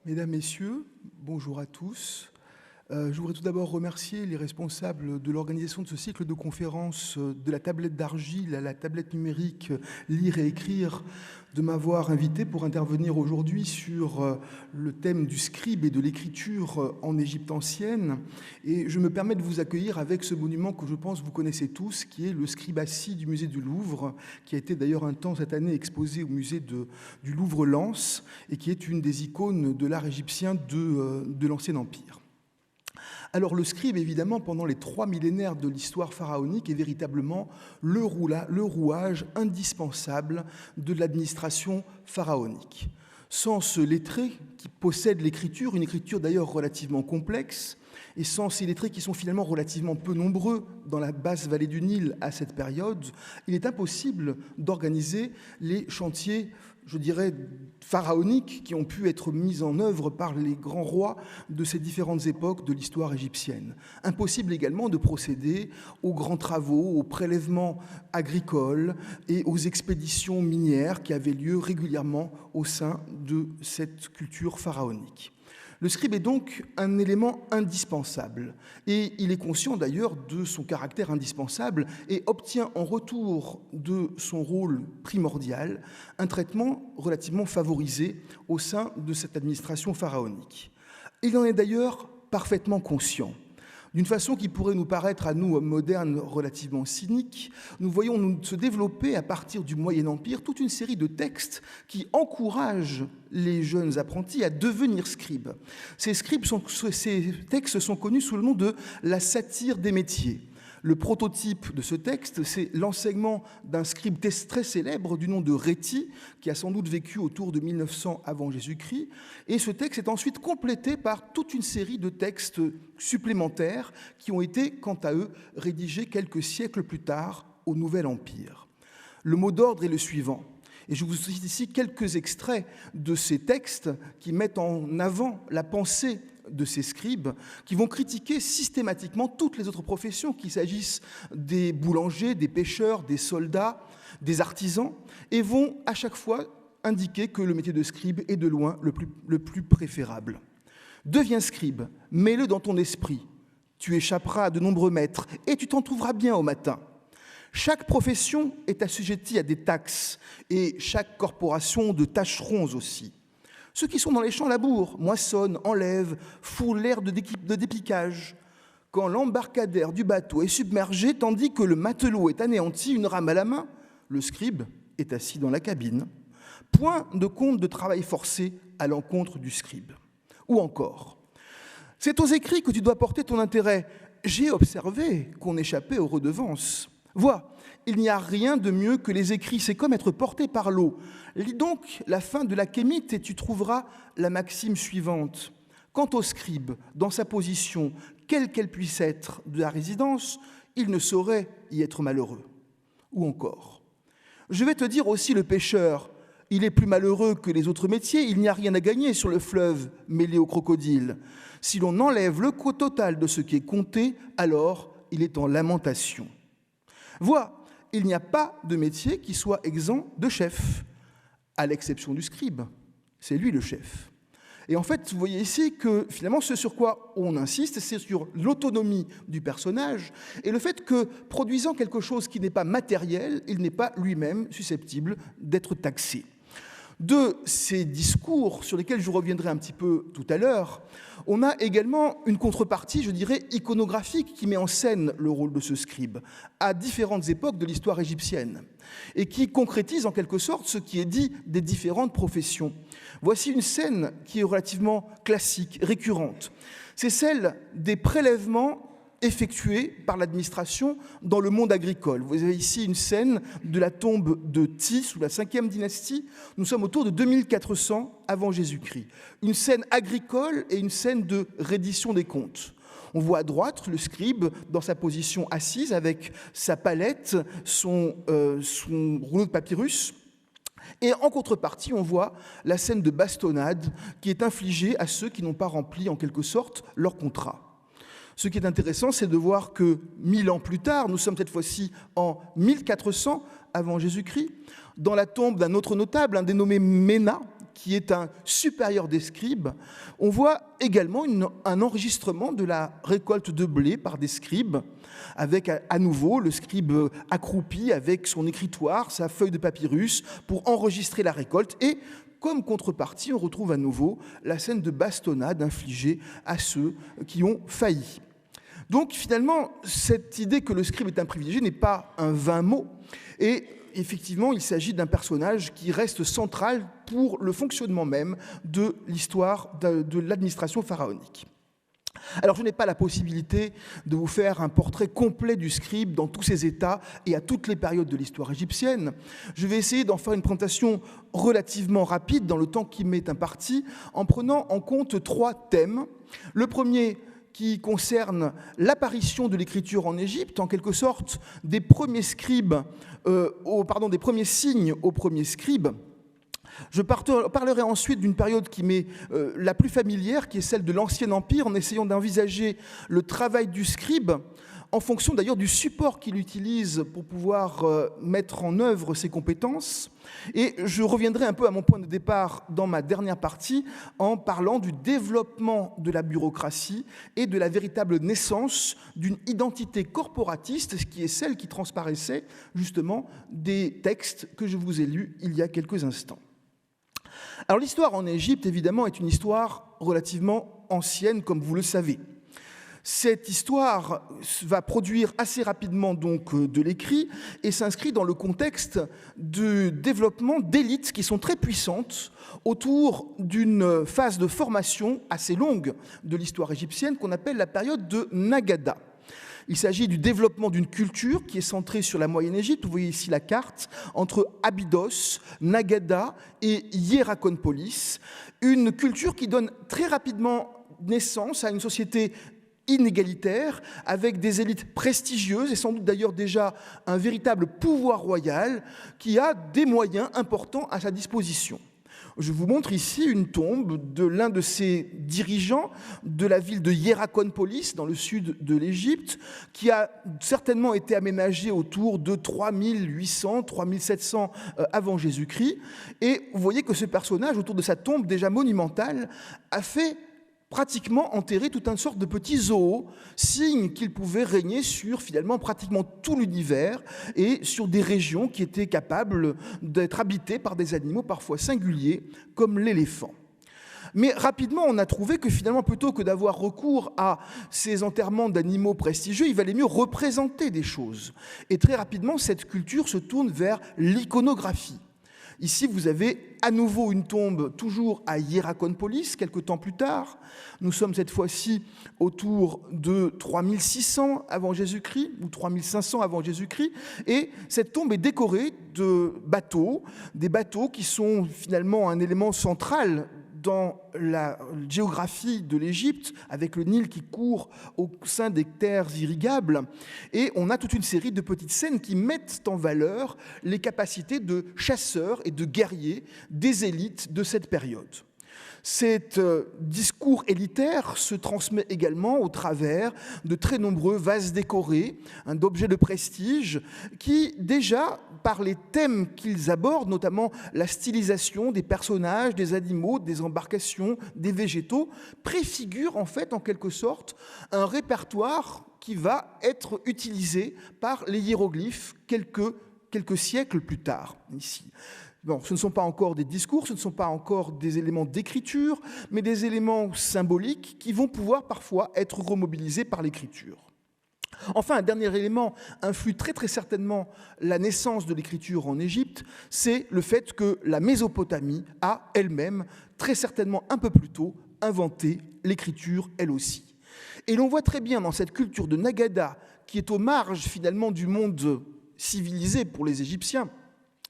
Mesdames, Messieurs, bonjour à tous. Je voudrais tout d'abord remercier les responsables de l'organisation de ce cycle de conférences de la tablette d'argile à la tablette numérique Lire et écrire de m'avoir invité pour intervenir aujourd'hui sur le thème du scribe et de l'écriture en Égypte ancienne. Et je me permets de vous accueillir avec ce monument que je pense vous connaissez tous, qui est le scribe assis du musée du Louvre, qui a été d'ailleurs un temps cette année exposé au musée du Louvre-Lens et qui est une des icônes de l'art égyptien de l'Ancien Empire. Alors le scribe, évidemment, pendant les 3 millénaires de l'histoire pharaonique, est véritablement le rouage indispensable de l'administration pharaonique. Sans ce lettré qui possède l'écriture, une écriture d'ailleurs relativement complexe, et sans ces lettrés qui sont finalement relativement peu nombreux dans la basse vallée du Nil à cette période, il est impossible d'organiser les chantiers, je dirais, pharaoniques qui ont pu être mis en œuvre par les grands rois de ces différentes époques de l'histoire égyptienne. Impossible également de procéder aux grands travaux, aux prélèvements agricoles et aux expéditions minières qui avaient lieu régulièrement au sein de cette culture pharaonique. Le scribe est donc un élément indispensable et il est conscient d'ailleurs de son caractère indispensable et obtient en retour de son rôle primordial un traitement relativement favorisé au sein de cette administration pharaonique. Il en est d'ailleurs parfaitement conscient. D'une façon qui pourrait nous paraître à nous, modernes, relativement cynique, nous voyons se développer à partir du Moyen Empire toute une série de textes qui encouragent les jeunes apprentis à devenir scribes. Ces textes sont connus sous le nom de la satire des métiers. Le prototype de ce texte, c'est l'enseignement d'un scribe très célèbre du nom de Réti, qui a sans doute vécu autour de 1900 avant Jésus-Christ. Et ce texte est ensuite complété par toute une série de textes supplémentaires qui ont été, quant à eux, rédigés quelques siècles plus tard au Nouvel Empire. Le mot d'ordre est le suivant. Et je vous cite ici quelques extraits de ces textes qui mettent en avant la pensée de ces scribes qui vont critiquer systématiquement toutes les autres professions, qu'il s'agisse des boulangers, des pêcheurs, des soldats, des artisans, et vont à chaque fois indiquer que le métier de scribe est de loin le plus préférable. Deviens scribe, mets-le dans ton esprit. Tu échapperas à de nombreux maîtres et tu t'en trouveras bien au matin. Chaque profession est assujettie à des taxes et chaque corporation de tâcherons aussi. Ceux qui sont dans les champs labourent, moissonnent, enlèvent, foulent l'air de dépiquage. Quand l'embarcadère du bateau est submergé, tandis que le matelot est anéanti, une rame à la main, le scribe est assis dans la cabine. Point de compte de travail forcé à l'encontre du scribe. Ou encore, c'est aux écrits que tu dois porter ton intérêt. J'ai observé qu'on échappait aux redevances. Vois, il n'y a rien de mieux que les écrits, c'est comme être porté par l'eau. Lis donc la fin de la Kémite et tu trouveras la maxime suivante. Quant au scribe, dans sa position, quelle qu'elle puisse être de la résidence, il ne saurait y être malheureux. Ou encore, je vais te dire aussi le pêcheur, il est plus malheureux que les autres métiers, il n'y a rien à gagner sur le fleuve mêlé au crocodile. Si l'on enlève le coût total de ce qui est compté, alors il est en lamentation. Vois, il n'y a pas de métier qui soit exempt de chef, à l'exception du scribe. C'est lui le chef. Et en fait, vous voyez ici que finalement, ce sur quoi on insiste, c'est sur l'autonomie du personnage et le fait que, produisant quelque chose qui n'est pas matériel, il n'est pas lui-même susceptible d'être taxé. De ces discours, sur lesquels je reviendrai un petit peu tout à l'heure, on a également une contrepartie, je dirais, iconographique qui met en scène le rôle de ce scribe à différentes époques de l'histoire égyptienne et qui concrétise en quelque sorte ce qui est dit des différentes professions. Voici une scène qui est relativement classique, récurrente. C'est celle des prélèvements effectués par l'administration dans le monde agricole. Vous avez ici une scène de la tombe de Thi, sous la 5e dynastie. Nous sommes autour de 2400 avant Jésus-Christ. Une scène agricole et une scène de reddition des comptes. On voit à droite le scribe dans sa position assise avec sa palette, son rouleau de papyrus. Et en contrepartie, on voit la scène de bastonnade qui est infligée à ceux qui n'ont pas rempli en quelque sorte leur contrat. Ce qui est intéressant, c'est de voir que 1000 ans plus tard, nous sommes cette fois-ci en 1400 avant Jésus-Christ, dans la tombe d'un autre notable, un dénommé Ména, qui est un supérieur des scribes, on voit également un enregistrement de la récolte de blé par des scribes, avec à nouveau le scribe accroupi avec son écritoire, sa feuille de papyrus, pour enregistrer la récolte. Et comme contrepartie, on retrouve à nouveau la scène de bastonnade infligée à ceux qui ont failli. Donc finalement, cette idée que le scribe est un privilégié n'est pas un vain mot. Et effectivement, il s'agit d'un personnage qui reste central pour le fonctionnement même de l'histoire de l'administration pharaonique. Alors, je n'ai pas la possibilité de vous faire un portrait complet du scribe dans tous ses états et à toutes les périodes de l'histoire égyptienne. Je vais essayer d'en faire une présentation relativement rapide dans le temps qui m'est imparti, en prenant en compte 3 thèmes. Le premier qui concerne l'apparition de l'écriture en Égypte, en quelque sorte des premiers scribes, des premiers signes aux premiers scribes. Je parlerai ensuite d'une période qui m'est la plus familière, qui est celle de l'Ancien Empire, en essayant d'envisager le travail du scribe, en fonction d'ailleurs du support qu'il utilise pour pouvoir mettre en œuvre ses compétences. Et je reviendrai un peu à mon point de départ dans ma dernière partie en parlant du développement de la bureaucratie et de la véritable naissance d'une identité corporatiste, ce qui est celle qui transparaissait justement des textes que je vous ai lus il y a quelques instants. Alors l'histoire en Égypte, évidemment, est une histoire relativement ancienne, comme vous le savez. Cette histoire va produire assez rapidement donc de l'écrit et s'inscrit dans le contexte du développement d'élites qui sont très puissantes autour d'une phase de formation assez longue de l'histoire égyptienne qu'on appelle la période de Nagada. Il s'agit du développement d'une culture qui est centrée sur la Moyenne-Égypte. Vous voyez ici la carte entre Abydos, Nagada et Hierakonpolis. Une culture qui donne très rapidement naissance à une société inégalitaire, avec des élites prestigieuses et sans doute d'ailleurs déjà un véritable pouvoir royal qui a des moyens importants à sa disposition. Je vous montre ici une tombe de l'un de ces dirigeants de la ville de Hierakonpolis, dans le sud de l'Égypte, qui a certainement été aménagée autour de 3800, 3700 avant Jésus-Christ. Et vous voyez que ce personnage, autour de sa tombe déjà monumentale, a fait pratiquement enterré toute une sorte de petits zoos, signe qu'il pouvait régner sur finalement pratiquement tout l'univers et sur des régions qui étaient capables d'être habitées par des animaux parfois singuliers comme l'éléphant. Mais rapidement, on a trouvé que finalement, plutôt que d'avoir recours à ces enterrements d'animaux prestigieux, il valait mieux représenter des choses. Et très rapidement, cette culture se tourne vers l'iconographie. Ici, vous avez à nouveau une tombe, toujours à Hierakonpolis, quelques temps plus tard. Nous sommes cette fois-ci autour de 3600 avant Jésus-Christ, ou 3500 avant Jésus-Christ. Et cette tombe est décorée de bateaux, des bateaux qui sont finalement un élément central dans la géographie de l'Égypte, avec le Nil qui court au sein des terres irrigables. Et on a toute une série de petites scènes qui mettent en valeur les capacités de chasseurs et de guerriers des élites de cette période. Cet discours élitaire se transmet également au travers de très nombreux vases décorés, d'objets de prestige, qui déjà, par les thèmes qu'ils abordent, notamment la stylisation des personnages, des animaux, des embarcations, des végétaux, préfigurent en fait, en quelque sorte, un répertoire qui va être utilisé par les hiéroglyphes quelques siècles plus tard, ici. Bon, ce ne sont pas encore des discours, ce ne sont pas encore des éléments d'écriture, mais des éléments symboliques qui vont pouvoir parfois être remobilisés par l'écriture. Enfin, un dernier élément influe très très certainement la naissance de l'écriture en Égypte, c'est le fait que la Mésopotamie a elle-même, très certainement un peu plus tôt, inventé l'écriture elle aussi. Et l'on voit très bien dans cette culture de Nagada, qui est aux marges finalement du monde civilisé pour les Égyptiens,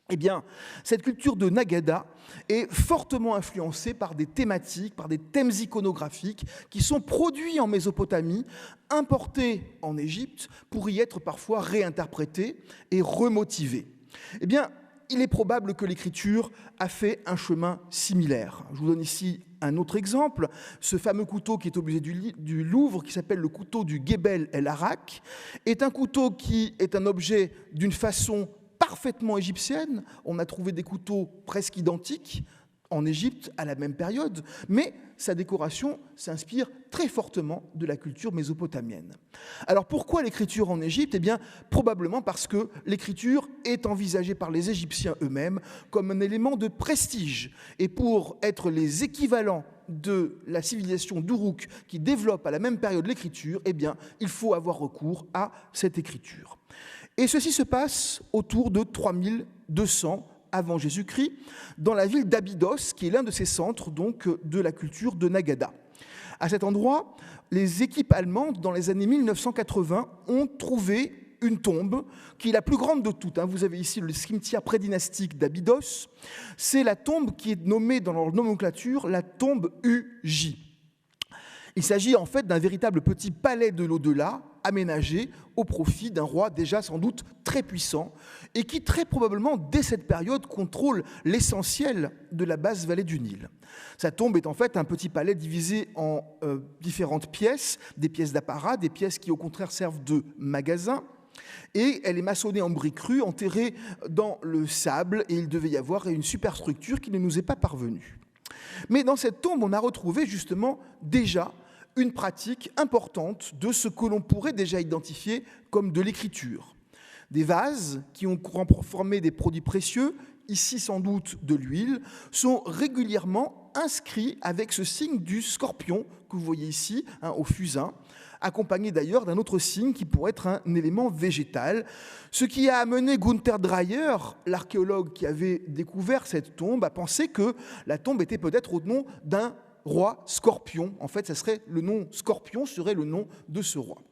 eh bien, cette culture de Nagada est fortement influencée par des thématiques, par des thèmes iconographiques qui sont produits en Mésopotamie, importés en Égypte pour y être parfois réinterprétés et remotivés. Eh bien, il est probable que l'écriture a fait un chemin similaire. Je vous donne ici un autre exemple. Ce fameux couteau qui est au musée du Louvre, qui s'appelle le couteau du Gebel el-Arak, est un couteau qui est un objet d'une façon parfaitement égyptienne. On a trouvé des couteaux presque identiques, en Égypte à la même période, mais sa décoration s'inspire très fortement de la culture mésopotamienne. Alors pourquoi l'écriture en Égypte ? Eh bien, probablement parce que l'écriture est envisagée par les Égyptiens eux-mêmes comme un élément de prestige. Et pour être les équivalents de la civilisation d'Uruk qui développe à la même période l'écriture, eh bien, il faut avoir recours à cette écriture. Et ceci se passe autour de 3200 avant Jésus-Christ, dans la ville d'Abydos, qui est l'un de ces centres donc, de la culture de Nagada. À cet endroit, les équipes allemandes, dans les années 1980, ont trouvé une tombe qui est la plus grande de toutes. Vous avez ici le cimetière prédynastique d'Abydos. C'est la tombe qui est nommée dans leur nomenclature la tombe UJ. Il s'agit en fait d'un véritable petit palais de l'au-delà, aménagé au profit d'un roi déjà sans doute très puissant et qui très probablement, dès cette période, contrôle l'essentiel de la basse vallée du Nil. Sa tombe est en fait un petit palais divisé en différentes pièces, des pièces d'apparat, des pièces qui au contraire servent de magasin, et elle est maçonnée en briques crues, enterrée dans le sable, et il devait y avoir une superstructure qui ne nous est pas parvenue. Mais dans cette tombe, on a retrouvé justement déjà une pratique importante de ce que l'on pourrait déjà identifier comme de l'écriture. Des vases qui ont formé des produits précieux, ici sans doute de l'huile, sont régulièrement inscrits avec ce signe du scorpion que vous voyez ici, au fusain, accompagné d'ailleurs d'un autre signe qui pourrait être un élément végétal. Ce qui a amené Gunther Dreyer, l'archéologue qui avait découvert cette tombe, à penser que la tombe était peut-être au nom d'un roi Scorpion. En fait, le nom Scorpion serait le nom de ce roi.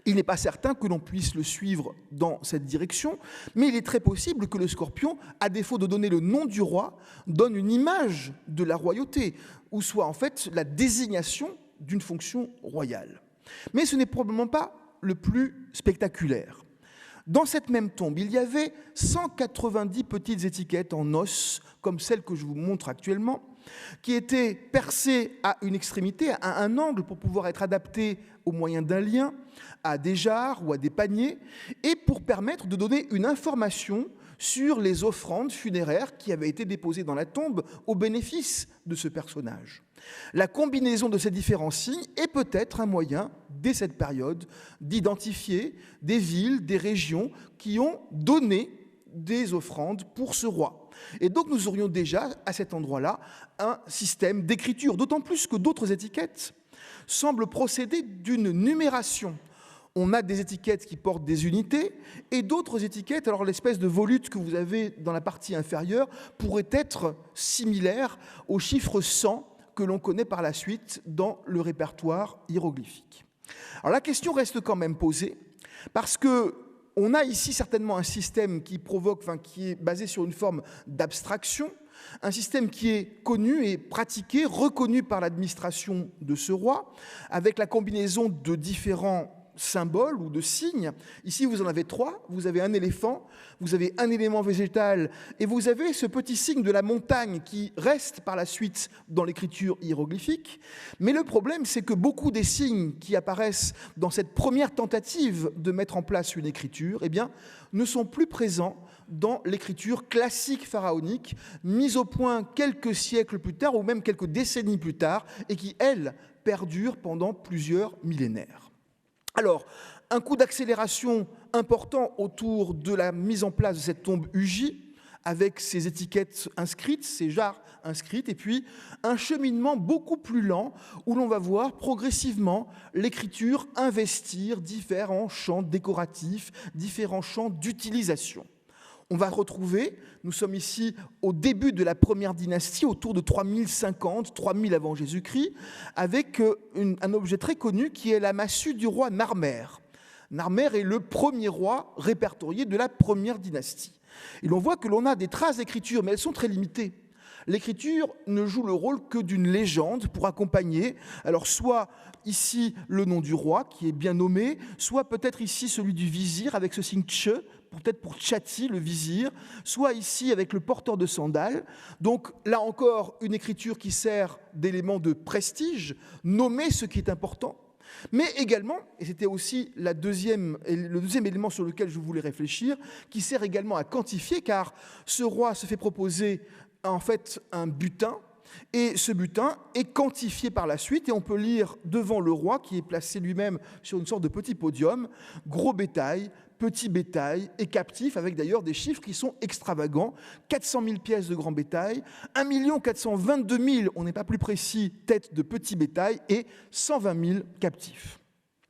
Il n'est pas certain que l'on puisse le suivre dans cette direction, mais il est très possible que le Scorpion, à défaut de donner le nom du roi, donne une image de la royauté, ou soit en fait la désignation d'une fonction royale. Mais ce n'est probablement pas le plus spectaculaire. Dans cette même tombe, il y avait 190 petites étiquettes en os, comme celle que je vous montre actuellement, qui étaient percées à une extrémité, à un angle pour pouvoir être adaptées au moyen d'un lien, à des jarres ou à des paniers, et pour permettre de donner une information sur les offrandes funéraires qui avaient été déposées dans la tombe au bénéfice de ce personnage. La combinaison de ces différents signes est peut-être un moyen, dès cette période, d'identifier des villes, des régions qui ont donné des offrandes pour ce roi. Et donc nous aurions déjà, à cet endroit-là, un système d'écriture, d'autant plus que d'autres étiquettes semblent procéder d'une numération. On a des étiquettes qui portent des unités et d'autres étiquettes, alors l'espèce de volute que vous avez dans la partie inférieure pourrait être similaire au chiffre 100 que l'on connaît par la suite dans le répertoire hiéroglyphique. Alors la question reste quand même posée parce que on a ici certainement un système qui est basé sur une forme d'abstraction, un système qui est connu et pratiqué, reconnu par l'administration de ce roi, avec la combinaison de différents symboles ou de signes. Ici, vous en avez 3. Vous avez un éléphant, vous avez un élément végétal, et vous avez ce petit signe de la montagne qui reste par la suite dans l'écriture hiéroglyphique. Mais le problème, c'est que beaucoup des signes qui apparaissent dans cette première tentative de mettre en place une écriture, eh bien, ne sont plus présents dans l'écriture classique pharaonique, mise au point quelques siècles plus tard, ou même quelques décennies plus tard, et qui, elle, perdure pendant plusieurs millénaires. Alors, un coup d'accélération important autour de la mise en place de cette tombe UJ, avec ses étiquettes inscrites, ses jarres inscrites, et puis un cheminement beaucoup plus lent où l'on va voir progressivement l'écriture investir différents champs décoratifs, différents champs d'utilisation. On va retrouver, nous sommes ici au début de la première dynastie, autour de 3050, 3000 avant Jésus-Christ, avec un objet très connu qui est la massue du roi Narmer. Narmer est le premier roi répertorié de la première dynastie. Et l'on voit que l'on a des traces d'écriture, mais elles sont très limitées. L'écriture ne joue le rôle que d'une légende pour accompagner, alors soit ici le nom du roi qui est bien nommé, soit peut-être ici celui du vizir avec ce signe tche, peut-être pour Tchati, le vizir, soit ici avec le porteur de sandales. Donc là encore, une écriture qui sert d'élément de prestige, nommer ce qui est important. Mais également, et c'était aussi le deuxième élément sur lequel je voulais réfléchir, qui sert également à quantifier, car ce roi se fait proposer en fait un butin, et ce butin est quantifié par la suite, et on peut lire devant le roi, qui est placé lui-même sur une sorte de petit podium, gros bétail, petit bétail et captif, avec d'ailleurs des chiffres qui sont extravagants. 400 000 pièces de grand bétail, 1 422 000, on n'est pas plus précis, têtes de petit bétail, et 120 000 captifs.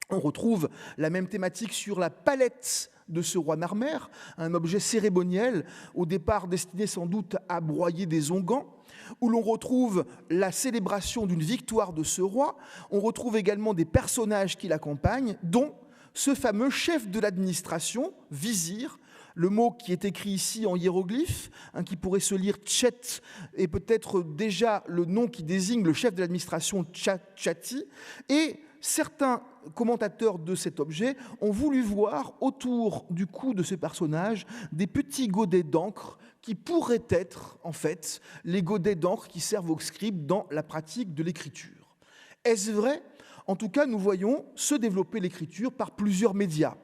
On retrouve la même thématique sur la palette de ce roi Narmer, un objet cérémoniel, au départ destiné sans doute à broyer des onguents, où l'on retrouve la célébration d'une victoire de ce roi. On retrouve également des personnages qui l'accompagnent, dont ce fameux chef de l'administration, vizir, le mot qui est écrit ici en hiéroglyphe, qui pourrait se lire Tchet, et peut-être déjà le nom qui désigne le chef de l'administration Tchati, et certains commentateurs de cet objet ont voulu voir autour du cou de ce personnage des petits godets d'encre qui pourraient être, en fait, les godets d'encre qui servent aux scribes dans la pratique de l'écriture. Est-ce vrai ? En tout cas, nous voyons se développer l'écriture par plusieurs médias.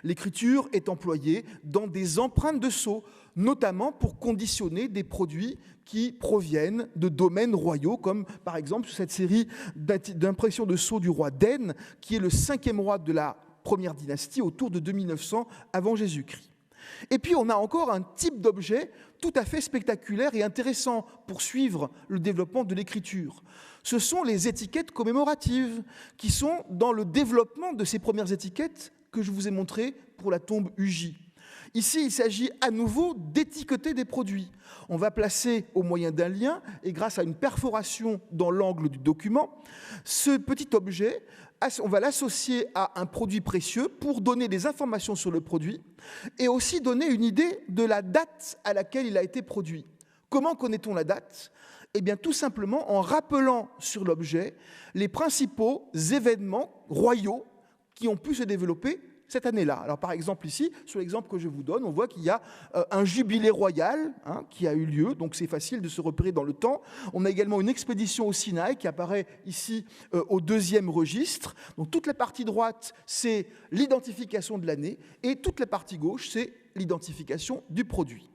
L'écriture est employée dans des empreintes de sceaux, notamment pour conditionner des produits qui proviennent de domaines royaux, comme par exemple cette série d'impressions de sceaux du roi Den, qui est le 5e roi de la première dynastie, autour de 2900 avant Jésus-Christ. Et puis on a encore un type d'objet tout à fait spectaculaire et intéressant pour suivre le développement de l'écriture. Ce sont les étiquettes commémoratives qui sont dans le développement de ces premières étiquettes que je vous ai montrées pour la tombe Uji. Ici, il s'agit à nouveau d'étiqueter des produits. On va placer au moyen d'un lien et grâce à une perforation dans l'angle du document, ce petit objet, on va l'associer à un produit précieux pour donner des informations sur le produit et aussi donner une idée de la date à laquelle il a été produit. Comment connaît-on la date ? Eh bien, tout simplement en rappelant sur l'objet les principaux événements royaux qui ont pu se développer cette année-là. Alors, par exemple, ici, sur l'exemple que je vous donne, on voit qu'il y a un jubilé royal qui a eu lieu, donc c'est facile de se repérer dans le temps. On a également une expédition au Sinaï qui apparaît ici au 2e registre. Donc, toute la partie droite, c'est l'identification de l'année, et toute la partie gauche, c'est l'identification du produit.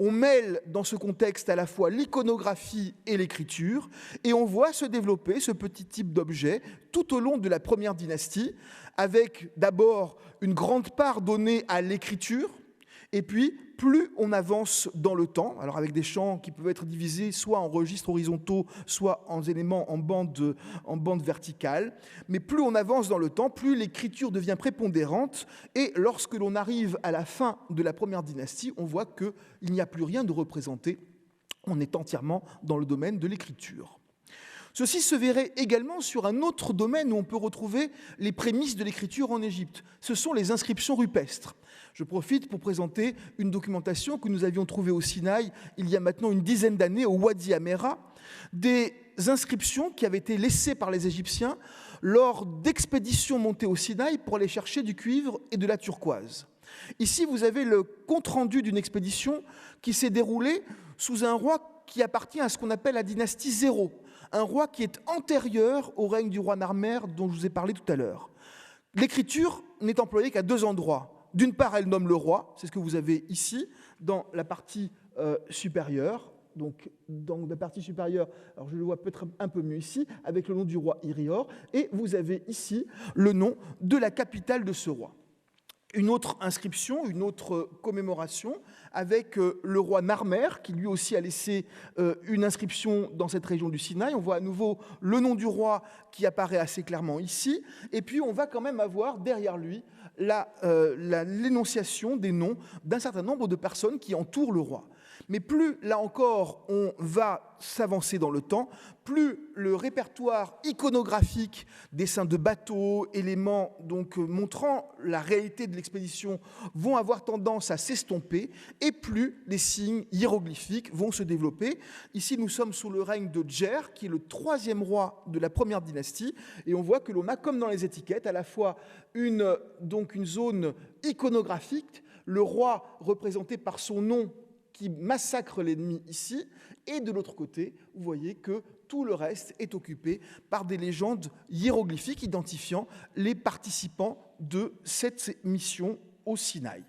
On mêle dans ce contexte à la fois l'iconographie et l'écriture, et on voit se développer ce petit type d'objet tout au long de la première dynastie, avec d'abord une grande part donnée à l'écriture, et puis plus on avance dans le temps, alors avec des champs qui peuvent être divisés soit en registres horizontaux, soit en éléments en bande verticale, mais plus on avance dans le temps, plus l'écriture devient prépondérante, et lorsque l'on arrive à la fin de la première dynastie, on voit qu'il n'y a plus rien de représenté, on est entièrement dans le domaine de l'écriture. Ceci se verrait également sur un autre domaine où on peut retrouver les prémices de l'écriture en Égypte. Ce sont les inscriptions rupestres. Je profite pour présenter une documentation que nous avions trouvée au Sinaï il y a maintenant une dizaine d'années, au Wadi Amera, des inscriptions qui avaient été laissées par les Égyptiens lors d'expéditions montées au Sinaï pour aller chercher du cuivre et de la turquoise. Ici, vous avez le compte-rendu d'une expédition qui s'est déroulée sous un roi qui appartient à ce qu'on appelle la dynastie 0, un roi qui est antérieur au règne du roi Narmer dont je vous ai parlé tout à l'heure. L'écriture n'est employée qu'à 2 endroits. D'une part, elle nomme le roi, c'est ce que vous avez ici, dans la partie supérieure. Donc, dans la partie supérieure, alors je le vois peut-être un peu mieux ici, avec le nom du roi Irior, et vous avez ici le nom de la capitale de ce roi. Une autre inscription, une autre commémoration avec le roi Narmer, qui lui aussi a laissé une inscription dans cette région du Sinaï. On voit à nouveau le nom du roi qui apparaît assez clairement ici. Et puis on va quand même avoir derrière lui l'énonciation des noms d'un certain nombre de personnes qui entourent le roi. Mais plus, là encore, on va s'avancer dans le temps, plus le répertoire iconographique, dessins de bateaux, éléments donc montrant la réalité de l'expédition vont avoir tendance à s'estomper, et plus les signes hiéroglyphiques vont se développer. Ici, nous sommes sous le règne de Djer, qui est le 3e roi de la première dynastie, et on voit que l'on a, comme dans les étiquettes, à la fois une zone iconographique, le roi représenté par son nom, qui massacre l'ennemi ici, et de l'autre côté, vous voyez que tout le reste est occupé par des légendes hiéroglyphiques identifiant les participants de cette mission au Sinaï.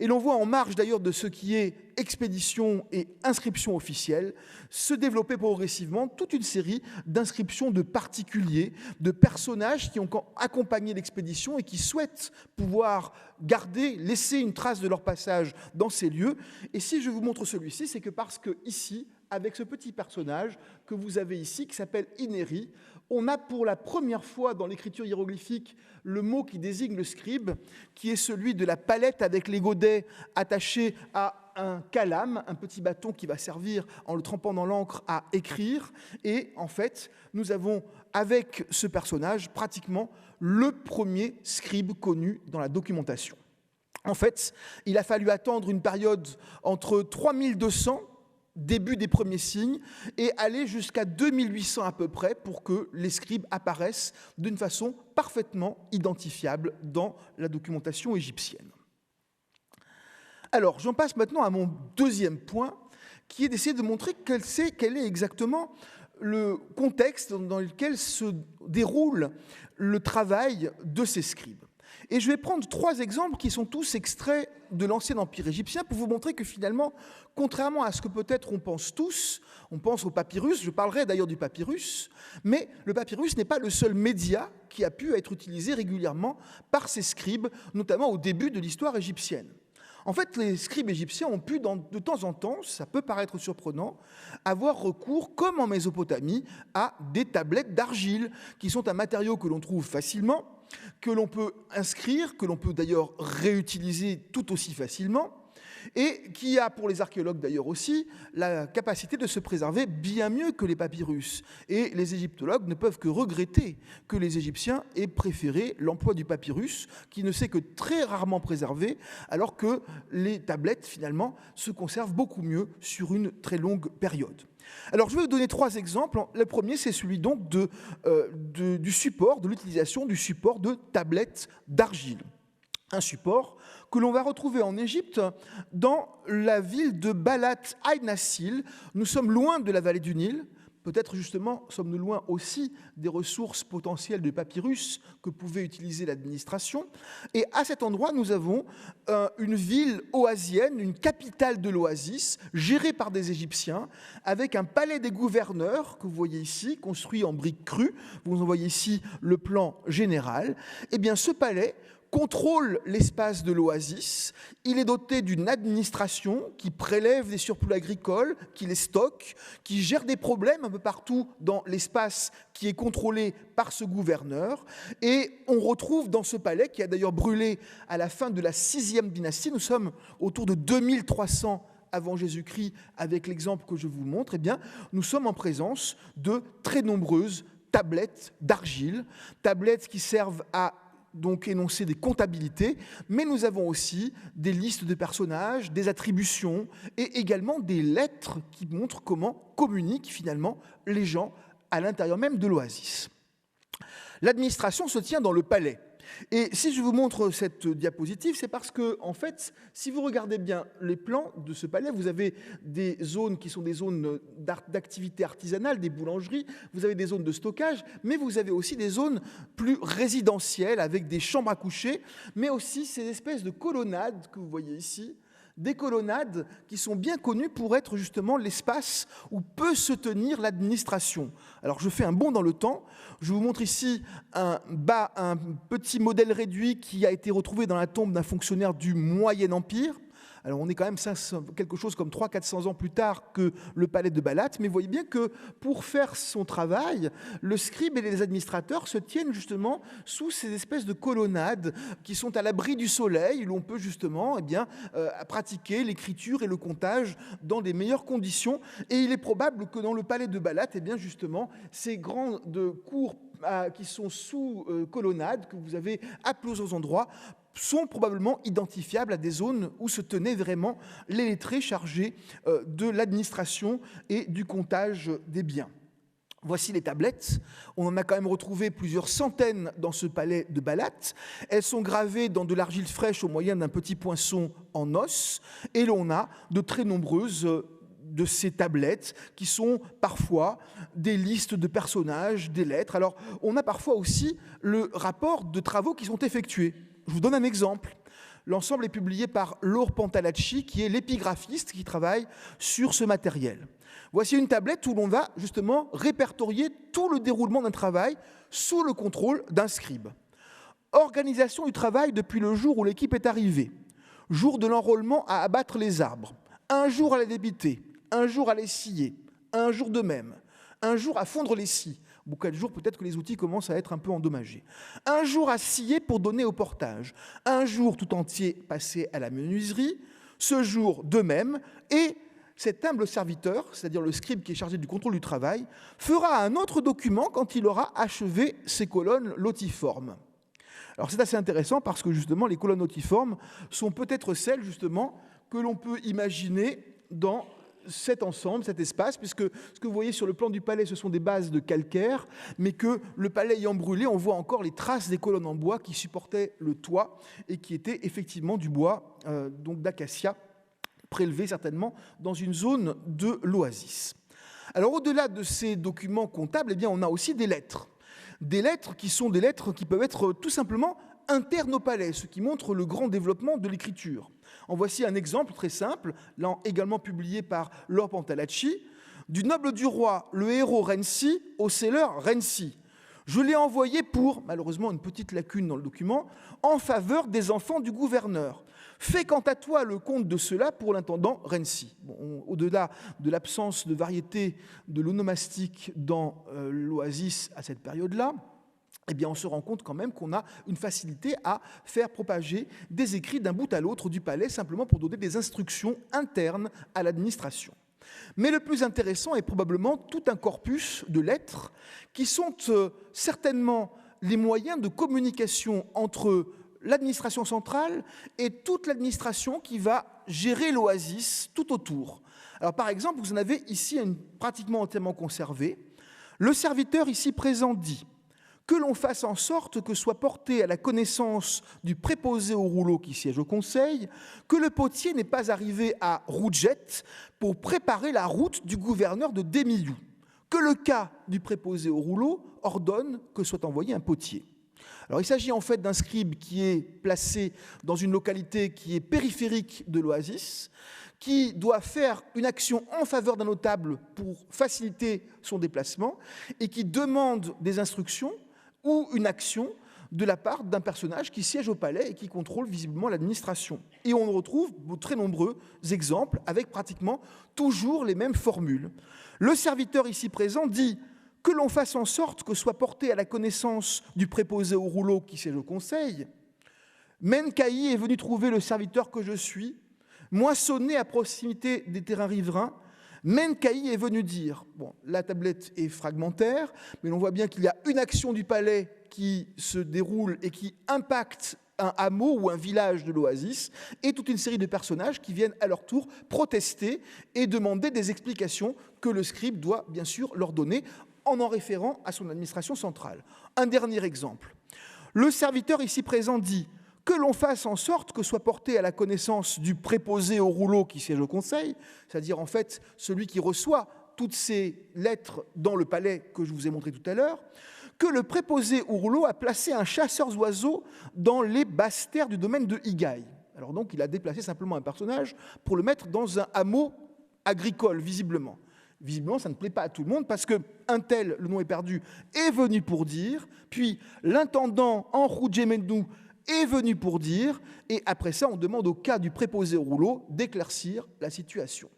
Et l'on voit en marge d'ailleurs de ce qui est expédition et inscription officielle se développer progressivement toute une série d'inscriptions de particuliers, de personnages qui ont accompagné l'expédition et qui souhaitent pouvoir garder, laisser une trace de leur passage dans ces lieux. Et si je vous montre celui-ci, c'est que parce que ici, avec ce petit personnage que vous avez ici, qui s'appelle Inéri, on a pour la première fois dans l'écriture hiéroglyphique le mot qui désigne le scribe, qui est celui de la palette avec les godets attachés à un calame, un petit bâton qui va servir, en le trempant dans l'encre, à écrire. Et en fait, nous avons, avec ce personnage, pratiquement le premier scribe connu dans la documentation. En fait, il a fallu attendre une période entre 3200, début des premiers signes, et aller jusqu'à 2800 à peu près pour que les scribes apparaissent d'une façon parfaitement identifiable dans la documentation égyptienne. Alors, j'en passe maintenant à mon deuxième point, qui est d'essayer de montrer quel est exactement le contexte dans lequel se déroule le travail de ces scribes. Et je vais prendre 3 exemples qui sont tous extraits de l'ancien empire égyptien pour vous montrer que finalement, contrairement à ce que peut-être on pense tous, on pense au papyrus, je parlerai d'ailleurs du papyrus, mais le papyrus n'est pas le seul média qui a pu être utilisé régulièrement par ces scribes, notamment au début de l'histoire égyptienne. En fait, les scribes égyptiens ont pu, de temps en temps, ça peut paraître surprenant, avoir recours, comme en Mésopotamie, à des tablettes d'argile, qui sont un matériau que l'on trouve facilement, que l'on peut inscrire, que l'on peut d'ailleurs réutiliser tout aussi facilement, et qui a, pour les archéologues d'ailleurs aussi, la capacité de se préserver bien mieux que les papyrus. Et les égyptologues ne peuvent que regretter que les Égyptiens aient préféré l'emploi du papyrus, qui ne s'est que très rarement préservé, alors que les tablettes, finalement, se conservent beaucoup mieux sur une très longue période. Alors, je vais vous donner 3 exemples. Le premier, c'est celui donc du support, de l'utilisation du support de tablettes d'argile. Un support que l'on va retrouver en Égypte dans la ville de Balat Aïn-Nassil. Nous sommes loin de la vallée du Nil. Peut-être justement sommes-nous loin aussi des ressources potentielles de papyrus que pouvait utiliser l'administration. Et à cet endroit, nous avons une ville oasienne, une capitale de l'oasis, gérée par des Égyptiens, avec un palais des gouverneurs que vous voyez ici, construit en briques crues. Vous en voyez ici le plan général. Eh bien, ce palais contrôle l'espace de l'oasis. Il est doté d'une administration qui prélève des surplus agricoles, qui les stocke, qui gère des problèmes un peu partout dans l'espace qui est contrôlé par ce gouverneur. Et on retrouve dans ce palais, qui a d'ailleurs brûlé à la fin de la 6e dynastie, nous sommes autour de 2300 avant Jésus-Christ, avec l'exemple que je vous montre, eh bien, nous sommes en présence de très nombreuses tablettes d'argile, tablettes qui servent à donc énoncer des comptabilités, mais nous avons aussi des listes de personnages, des attributions et également des lettres qui montrent comment communiquent finalement les gens à l'intérieur même de l'oasis. L'administration se tient dans le palais. Et si je vous montre cette diapositive, c'est parce que, en fait, si vous regardez bien les plans de ce palais, vous avez des zones qui sont des zones d'activité artisanale, des boulangeries, vous avez des zones de stockage, mais vous avez aussi des zones plus résidentielles avec des chambres à coucher, mais aussi ces espèces de colonnades que vous voyez ici, des colonnades qui sont bien connues pour être justement l'espace où peut se tenir l'administration. Alors je fais un bond dans le temps, je vous montre ici un petit modèle réduit qui a été retrouvé dans la tombe d'un fonctionnaire du Moyen Empire. Alors on est quand même quelque chose comme 300-400 ans plus tard que le palais de Balat, mais vous voyez bien que pour faire son travail, le scribe et les administrateurs se tiennent justement sous ces espèces de colonnades qui sont à l'abri du soleil, où l'on peut justement pratiquer l'écriture et le comptage dans les meilleures conditions. Et il est probable que dans le palais de Balat, eh bien justement, ces grandes cours qui sont sous colonnades, que vous avez à plusieurs endroits, sont probablement identifiables à des zones où se tenaient vraiment les lettrés chargés de l'administration et du comptage des biens. Voici les tablettes. On en a quand même retrouvé plusieurs centaines dans ce palais de Balat. Elles sont gravées dans de l'argile fraîche au moyen d'un petit poinçon en os. Et l'on a de très nombreuses de ces tablettes qui sont parfois des listes de personnages, des lettres. Alors, on a parfois aussi le rapport de travaux qui sont effectués. Je vous donne un exemple. L'ensemble est publié par Laure Pantalacci, qui est l'épigraphiste qui travaille sur ce matériel. Voici une tablette où l'on va justement répertorier tout le déroulement d'un travail sous le contrôle d'un scribe. Organisation du travail depuis le jour où l'équipe est arrivée. Jour de l'enrôlement à abattre les arbres. Un jour à les débiter. Un jour à les scier. Un jour de même. Un jour à fondre les scies. Au bout de 4 jours, peut-être que les outils commencent à être un peu endommagés. Un jour à scier pour donner au portage. Un jour tout entier passé à la menuiserie. Ce jour de même. Et cet humble serviteur, c'est-à-dire le scribe qui est chargé du contrôle du travail, fera un autre document quand il aura achevé ses colonnes lotiformes. Alors c'est assez intéressant parce que justement les colonnes lotiformes sont peut-être celles justement que l'on peut imaginer dans cet ensemble, cet espace, puisque ce que vous voyez sur le plan du palais, ce sont des bases de calcaire, mais que le palais ayant brûlé, on voit encore les traces des colonnes en bois qui supportaient le toit et qui étaient effectivement du bois donc d'acacia, prélevé certainement dans une zone de l'oasis. Alors au-delà de ces documents comptables, eh bien, on a aussi des lettres. Des lettres qui peuvent être tout simplement internes au palais, ce qui montre le grand développement de l'écriture. En voici un exemple très simple, là également publié par Laure Pantalacci, du noble du roi, le héros Renzi, au selleur Renzi. Je l'ai envoyé pour, malheureusement une petite lacune dans le document, en faveur des enfants du gouverneur. Fais quant à toi le compte de cela pour l'intendant Renzi. Bon, au-delà de l'absence de variété de l'onomastique dans l'oasis à cette période-là, eh bien, on se rend compte quand même qu'on a une facilité à faire propager des écrits d'un bout à l'autre du palais, simplement pour donner des instructions internes à l'administration. Mais le plus intéressant est probablement tout un corpus de lettres qui sont certainement les moyens de communication entre l'administration centrale et toute l'administration qui va gérer l'oasis tout autour. Alors par exemple, vous en avez ici une pratiquement entièrement conservée. Le serviteur ici présent dit que l'on fasse en sorte que soit porté à la connaissance du préposé au rouleau qui siège au conseil, que le potier n'est pas arrivé à Rouget pour préparer la route du gouverneur de Démiliou, que le cas du préposé au rouleau ordonne que soit envoyé un potier. Alors il s'agit en fait d'un scribe qui est placé dans une localité qui est périphérique de l'oasis, qui doit faire une action en faveur d'un notable pour faciliter son déplacement et qui demande des instructions ou une action de la part d'un personnage qui siège au palais et qui contrôle visiblement l'administration. Et on retrouve de très nombreux exemples avec pratiquement toujours les mêmes formules. Le serviteur ici présent dit que l'on fasse en sorte que soit porté à la connaissance du préposé au rouleau qui siège au conseil. Menkaï est venu trouver le serviteur que je suis, moissonné à proximité des terrains riverains. Menkaï est venu dire, bon, la tablette est fragmentaire, mais l'on voit bien qu'il y a une action du palais qui se déroule et qui impacte un hameau ou un village de l'oasis, et toute une série de personnages qui viennent à leur tour protester et demander des explications que le scribe doit bien sûr leur donner en référant à son administration centrale. Un dernier exemple. Le serviteur ici présent dit que l'on fasse en sorte que soit porté à la connaissance du préposé au rouleau qui siège au conseil, c'est-à-dire en fait celui qui reçoit toutes ces lettres dans le palais que je vous ai montré tout à l'heure, que le préposé au rouleau a placé un chasseur d'oiseaux dans les basses terres du domaine de Higaï. Alors donc il a déplacé simplement un personnage pour le mettre dans un hameau agricole, visiblement. Visiblement, ça ne plaît pas à tout le monde parce qu'un tel, le nom est perdu, est venu pour dire, puis l'intendant en Rougemendou est venu pour dire, et après ça, on demande au cas du préposé au rouleau d'éclaircir la situation.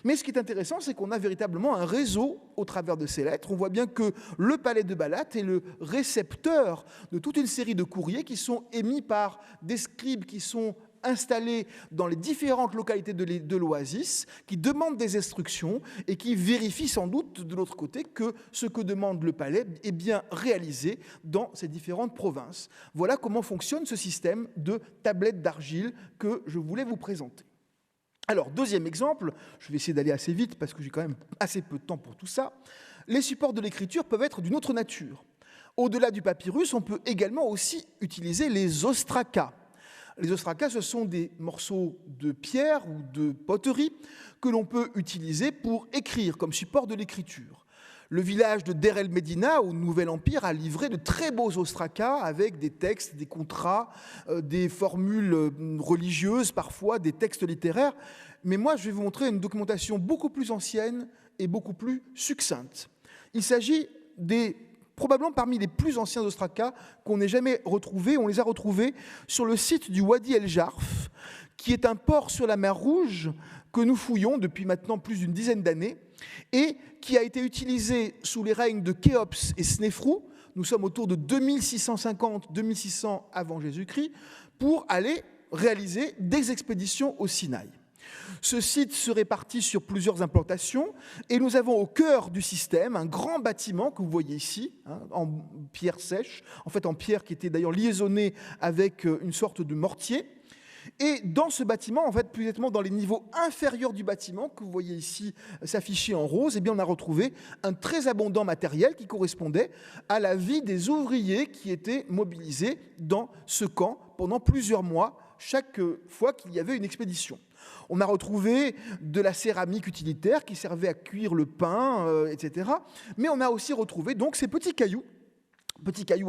Mais ce qui est intéressant, c'est qu'on a véritablement un réseau au travers de ces lettres. On voit bien que le palais de Balat est le récepteur de toute une série de courriers qui sont émis par des scribes qui sont installés dans les différentes localités de l'oasis, qui demandent des instructions et qui vérifient sans doute de l'autre côté que ce que demande le palais est bien réalisé dans ces différentes provinces. Voilà comment fonctionne ce système de tablettes d'argile que je voulais vous présenter. Alors, deuxième exemple, je vais essayer d'aller assez vite parce que j'ai quand même assez peu de temps pour tout ça. Les supports de l'écriture peuvent être d'une autre nature. Au-delà du papyrus, on peut également aussi utiliser les ostracas. Les ostracas, ce sont des morceaux de pierre ou de poterie que l'on peut utiliser pour écrire comme support de l'écriture. Le village de Der el-Médina, au Nouvel Empire, a livré de très beaux ostracas avec des textes, des contrats, des formules religieuses, parfois des textes littéraires. Mais moi, je vais vous montrer une documentation beaucoup plus ancienne et beaucoup plus succincte. Il s'agit probablement parmi les plus anciens ostracas qu'on n'ait jamais retrouvés. On les a retrouvés sur le site du Wadi el-Jarf, qui est un port sur la mer Rouge que nous fouillons depuis maintenant plus d'une dizaine d'années et qui a été utilisé sous les règnes de Khéops et Snéfrou, nous sommes autour de 2650-2600 avant Jésus-Christ, pour aller réaliser des expéditions au Sinaï. Ce site se répartit sur plusieurs implantations et nous avons au cœur du système un grand bâtiment que vous voyez ici, en pierre sèche, en fait en pierre qui était d'ailleurs liaisonnée avec une sorte de mortier. Et dans ce bâtiment, en fait, plus exactement dans les niveaux inférieurs du bâtiment, que vous voyez ici s'afficher en rose, eh bien, on a retrouvé un très abondant matériel qui correspondait à la vie des ouvriers qui étaient mobilisés dans ce camp pendant plusieurs mois, chaque fois qu'il y avait une expédition. On a retrouvé de la céramique utilitaire qui servait à cuire le pain, etc. Mais on a aussi retrouvé donc ces petits cailloux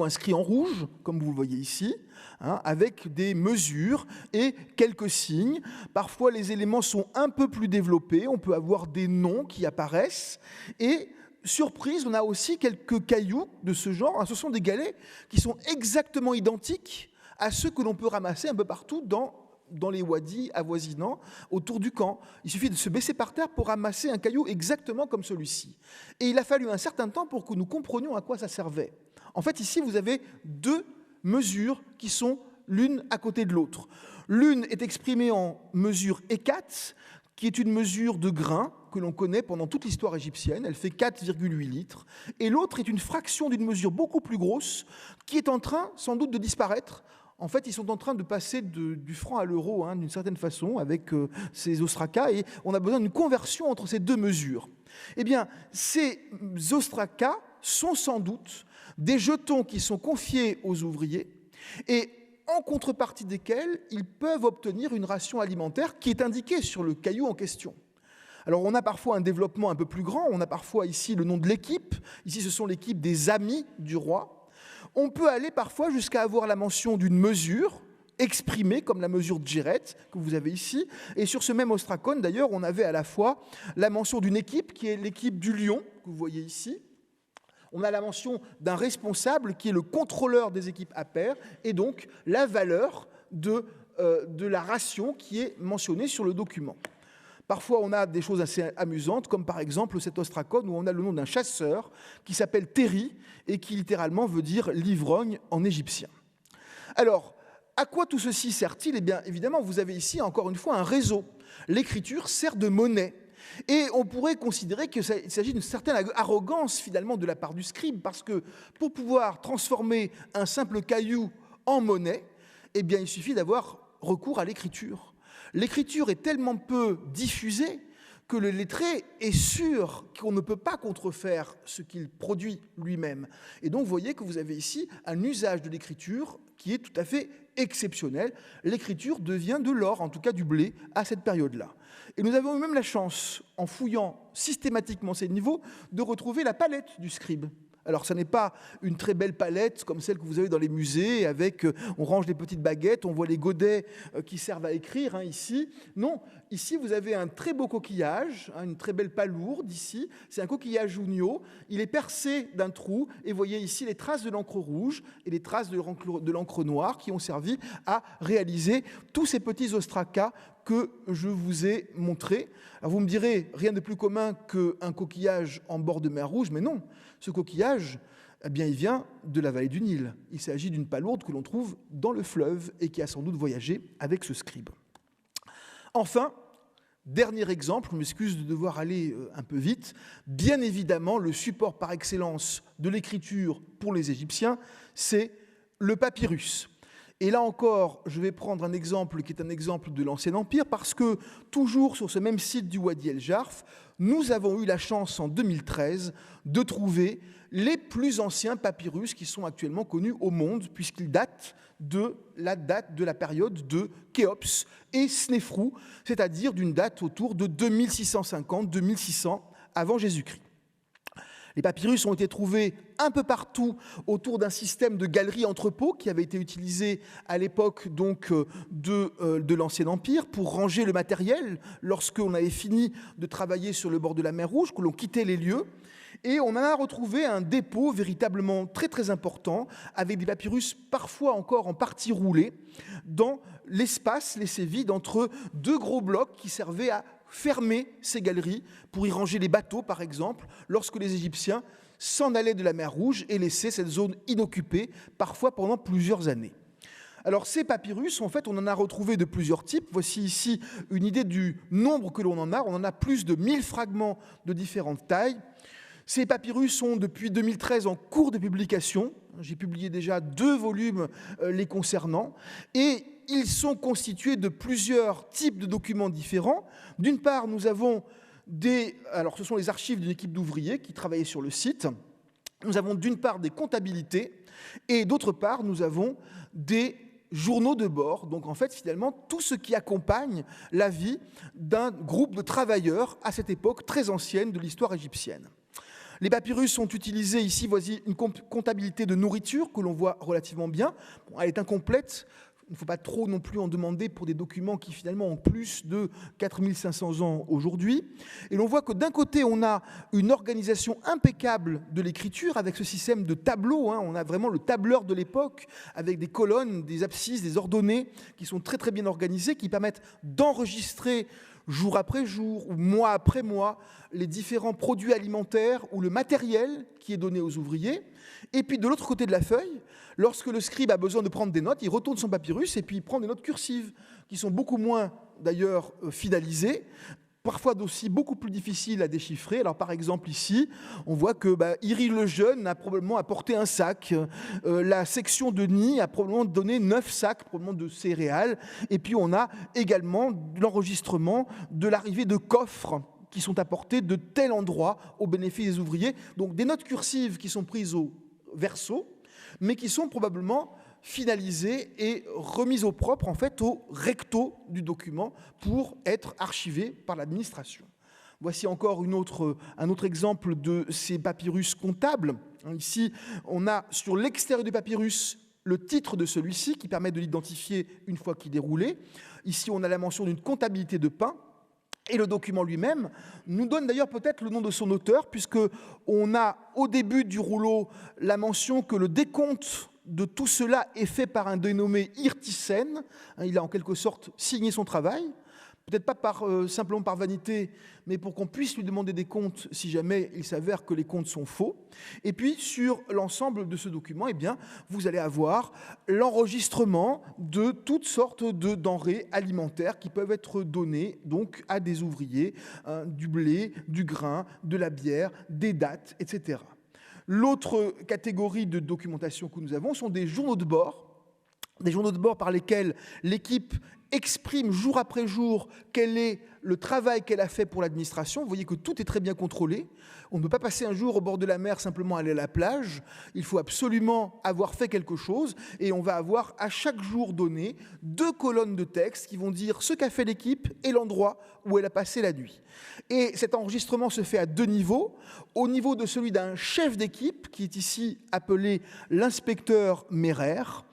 inscrits en rouge, comme vous le voyez ici, avec des mesures et quelques signes. Parfois, les éléments sont un peu plus développés, on peut avoir des noms qui apparaissent. Et, surprise, on a aussi quelques cailloux de ce genre. Ce sont des galets qui sont exactement identiques à ceux que l'on peut ramasser un peu partout dans les wadis avoisinants autour du camp. Il suffit de se baisser par terre pour ramasser un caillou exactement comme celui-ci. Et il a fallu un certain temps pour que nous comprenions à quoi ça servait. En fait, ici, vous avez deux mesures qui sont l'une à côté de l'autre. L'une est exprimée en mesure hécate, qui est une mesure de grain que l'on connaît pendant toute l'histoire égyptienne. Elle fait 4,8 litres. Et l'autre est une fraction d'une mesure beaucoup plus grosse qui est en train, sans doute, de disparaître. En fait, ils sont en train de passer du franc à l'euro, d'une certaine façon, avec ces ostracas, et on a besoin d'une conversion entre ces deux mesures. Eh bien, ces ostracas sont sans doute des jetons qui sont confiés aux ouvriers, et en contrepartie desquels ils peuvent obtenir une ration alimentaire qui est indiquée sur le caillou en question. Alors, on a parfois un développement un peu plus grand, on a parfois ici le nom de l'équipe, ici ce sont l'équipe des amis du roi. On peut aller parfois jusqu'à avoir la mention d'une mesure exprimée comme la mesure de Géret que vous avez ici. Et sur ce même ostracon, d'ailleurs, on avait à la fois la mention d'une équipe qui est l'équipe du lion que vous voyez ici. On a la mention d'un responsable qui est le contrôleur des équipes à pair et donc la valeur de la ration qui est mentionnée sur le document. Parfois, on a des choses assez amusantes, comme par exemple cet ostracon où on a le nom d'un chasseur qui s'appelle Terry et qui littéralement veut dire l'ivrogne en égyptien. Alors, à quoi tout ceci sert-il ? Eh bien, évidemment, vous avez ici encore une fois un réseau. L'écriture sert de monnaie. Et on pourrait considérer qu'il s'agit d'une certaine arrogance finalement de la part du scribe, parce que pour pouvoir transformer un simple caillou en monnaie, eh bien, il suffit d'avoir recours à l'écriture. L'écriture est tellement peu diffusée que le lettré est sûr qu'on ne peut pas contrefaire ce qu'il produit lui-même. Et donc, vous voyez que vous avez ici un usage de l'écriture qui est tout à fait exceptionnel. L'écriture devient de l'or, en tout cas du blé, à cette période-là. Et nous avons eu même la chance, en fouillant systématiquement ces niveaux, de retrouver la palette du scribe. Alors, ce n'est pas une très belle palette comme celle que vous avez dans les musées, avec, on range les petites baguettes, on voit les godets qui servent à écrire, ici. Non, ici, vous avez un très beau coquillage, une très belle palourde, ici. C'est un coquillage ougno. Il est percé d'un trou, et vous voyez ici les traces de l'encre rouge et les traces de l'encre noire qui ont servi à réaliser tous ces petits ostracas que je vous ai montrés. Alors, vous me direz, rien de plus commun qu'un coquillage en bord de mer Rouge, mais non. Ce coquillage, eh bien, il vient de la vallée du Nil. Il s'agit d'une palourde que l'on trouve dans le fleuve et qui a sans doute voyagé avec ce scribe. Enfin, dernier exemple, je m'excuse de devoir aller un peu vite, bien évidemment, le support par excellence de l'écriture pour les Égyptiens, c'est le papyrus. Et là encore, je vais prendre un exemple qui est un exemple de l'Ancien Empire, parce que toujours sur ce même site du Wadi El Jarf, nous avons eu la chance en 2013 de trouver les plus anciens papyrus qui sont actuellement connus au monde, puisqu'ils datent de la période de Khéops et Snéfrou, c'est-à-dire d'une date autour de 2650-2600 avant Jésus-Christ. Les papyrus ont été trouvés un peu partout autour d'un système de galeries-entrepôts qui avait été utilisé à l'époque donc de l'Ancien Empire pour ranger le matériel lorsqu'on avait fini de travailler sur le bord de la mer Rouge, que l'on quittait les lieux. Et on en a retrouvé un dépôt véritablement très très important, avec des papyrus parfois encore en partie roulés, dans l'espace laissé vide entre deux gros blocs qui servaient à fermer ces galeries pour y ranger les bateaux, par exemple, lorsque les Égyptiens s'en allaient de la mer Rouge et laissaient cette zone inoccupée, parfois pendant plusieurs années. Alors ces papyrus, en fait, on en a retrouvé de plusieurs types. Voici ici une idée du nombre que l'on en a. On en a plus de 1000 fragments de différentes tailles. Ces papyrus sont depuis 2013 en cours de publication. J'ai publié déjà 2 volumes les concernant. Et ils sont constitués de plusieurs types de documents différents. D'une part, nous avons alors ce sont les archives d'une équipe d'ouvriers qui travaillaient sur le site. Nous avons d'une part des comptabilités et d'autre part, nous avons des journaux de bord. Donc en fait, finalement, tout ce qui accompagne la vie d'un groupe de travailleurs à cette époque très ancienne de l'histoire égyptienne. Les papyrus sont utilisés ici, voici une comptabilité de nourriture que l'on voit relativement bien. Bon, elle est incomplète, il ne faut pas trop non plus en demander pour des documents qui finalement ont plus de 4500 ans aujourd'hui. Et l'on voit que d'un côté, on a une organisation impeccable de l'écriture avec ce système de tableaux. On a vraiment le tableur de l'époque avec des colonnes, des abscisses, des ordonnées qui sont très très bien organisées, qui permettent d'enregistrer jour après jour ou mois après mois les différents produits alimentaires ou le matériel qui est donné aux ouvriers. Et puis de l'autre côté de la feuille, lorsque le scribe a besoin de prendre des notes, il retourne son papyrus et puis il prend des notes cursives qui sont beaucoup moins d'ailleurs finalisées, parfois aussi beaucoup plus difficiles à déchiffrer. Alors par exemple ici, on voit que Iri le Jeune a probablement apporté un sac, la section de Nid a probablement donné 9 sacs probablement de céréales, et puis on a également l'enregistrement de l'arrivée de coffres qui sont apportés de tel endroit au bénéfice des ouvriers. Donc des notes cursives qui sont prises au verso, mais qui sont probablement finalisées et remises au propre, en fait, au recto du document pour être archivées par l'administration. Voici encore un autre exemple de ces papyrus comptables. Ici, on a sur l'extérieur du papyrus le titre de celui-ci qui permet de l'identifier une fois qu'il est roulé. Ici, on a la mention d'une comptabilité de pain. Et le document lui-même nous donne d'ailleurs peut-être le nom de son auteur, puisqu'on a au début du rouleau la mention que le décompte de tout cela est fait par un dénommé Irtisen. Il a en quelque sorte signé son travail, peut-être pas simplement par vanité, mais pour qu'on puisse lui demander des comptes si jamais il s'avère que les comptes sont faux. Et puis sur l'ensemble de ce document, eh bien, vous allez avoir l'enregistrement de toutes sortes de denrées alimentaires qui peuvent être données donc à des ouvriers, du blé, du grain, de la bière, des dates, etc. L'autre catégorie de documentation que nous avons sont des journaux de bord par lesquels l'équipe exprime jour après jour quel est le travail qu'elle a fait pour l'administration. Vous voyez que tout est très bien contrôlé. On ne peut pas passer un jour au bord de la mer simplement aller à la plage. Il faut absolument avoir fait quelque chose et on va avoir à chaque jour donné 2 colonnes de texte qui vont dire ce qu'a fait l'équipe et l'endroit où elle a passé la nuit. Et cet enregistrement se fait à 2 niveaux. Au niveau de celui d'un chef d'équipe qui est ici appelé l'inspecteur méraire.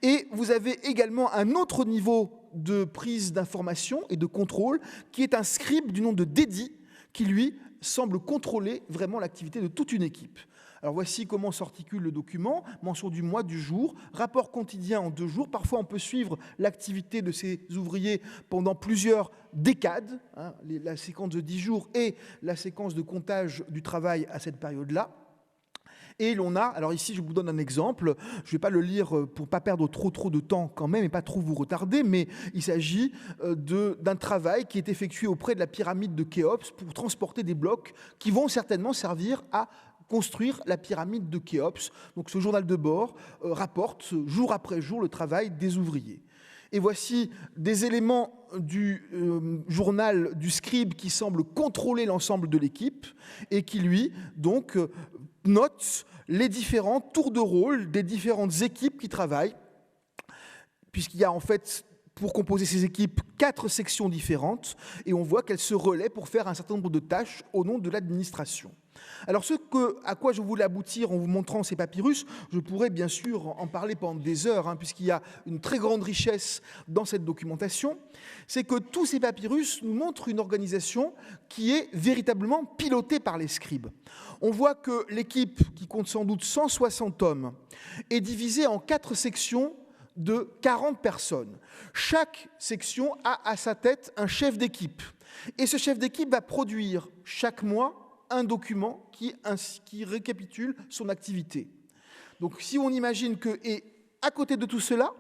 Et vous avez également un autre niveau de prise d'information et de contrôle qui est un scribe du nom de Dédi qui lui semble contrôler vraiment l'activité de toute une équipe. Alors voici comment s'articule le document, mention du mois, du jour, rapport quotidien en 2 jours. Parfois on peut suivre l'activité de ces ouvriers pendant plusieurs décades, la séquence de 10 jours et la séquence de comptage du travail à cette période-là. Et l'on a, alors ici je vous donne un exemple, je ne vais pas le lire pour ne pas perdre trop de temps quand même et pas trop vous retarder, mais il s'agit d'un travail qui est effectué auprès de la pyramide de Khéops pour transporter des blocs qui vont certainement servir à construire la pyramide de Khéops. Donc ce journal de bord rapporte jour après jour le travail des ouvriers. Et voici des éléments du journal du scribe qui semble contrôler l'ensemble de l'équipe et qui, lui, donc, note les différents tours de rôle des différentes équipes qui travaillent, puisqu'il y a en fait, pour composer ces équipes, 4 sections différentes, et on voit qu'elles se relaient pour faire un certain nombre de tâches au nom de l'administration. Alors à quoi je voulais aboutir en vous montrant ces papyrus, je pourrais bien sûr en parler pendant des heures, puisqu'il y a une très grande richesse dans cette documentation, c'est que tous ces papyrus nous montrent une organisation qui est véritablement pilotée par les scribes. On voit que l'équipe, qui compte sans doute 160 hommes, est divisée en 4 sections de 40 personnes. Chaque section a à sa tête un chef d'équipe. Et ce chef d'équipe va produire chaque mois un document qui récapitule son activité. Donc si on imagine que, et à côté de tout cela,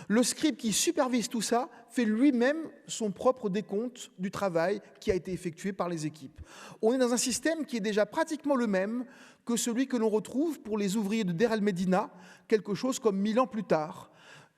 le scribe qui supervise tout ça fait lui-même son propre décompte du travail qui a été effectué par les équipes. On est dans un système qui est déjà pratiquement le même que celui que l'on retrouve pour les ouvriers de Der el-Médina, quelque chose comme 1000 ans plus tard.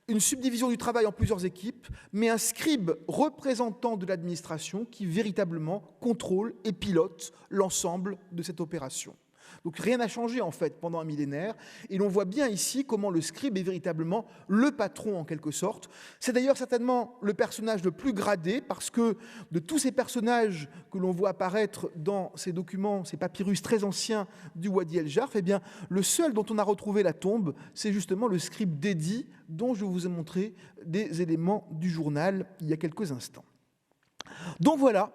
Une subdivision du travail en plusieurs équipes, mais un scribe représentant de l'administration qui véritablement contrôle et pilote l'ensemble de cette opération. Donc rien n'a changé en fait pendant un millénaire, et l'on voit bien ici comment le scribe est véritablement le patron en quelque sorte. C'est d'ailleurs certainement le personnage le plus gradé, parce que de tous ces personnages que l'on voit apparaître dans ces documents, ces papyrus très anciens du Wadi el-Jarf, eh bien le seul dont on a retrouvé la tombe, c'est justement le scribe Dedi, dont je vous ai montré des éléments du journal il y a quelques instants. Donc voilà,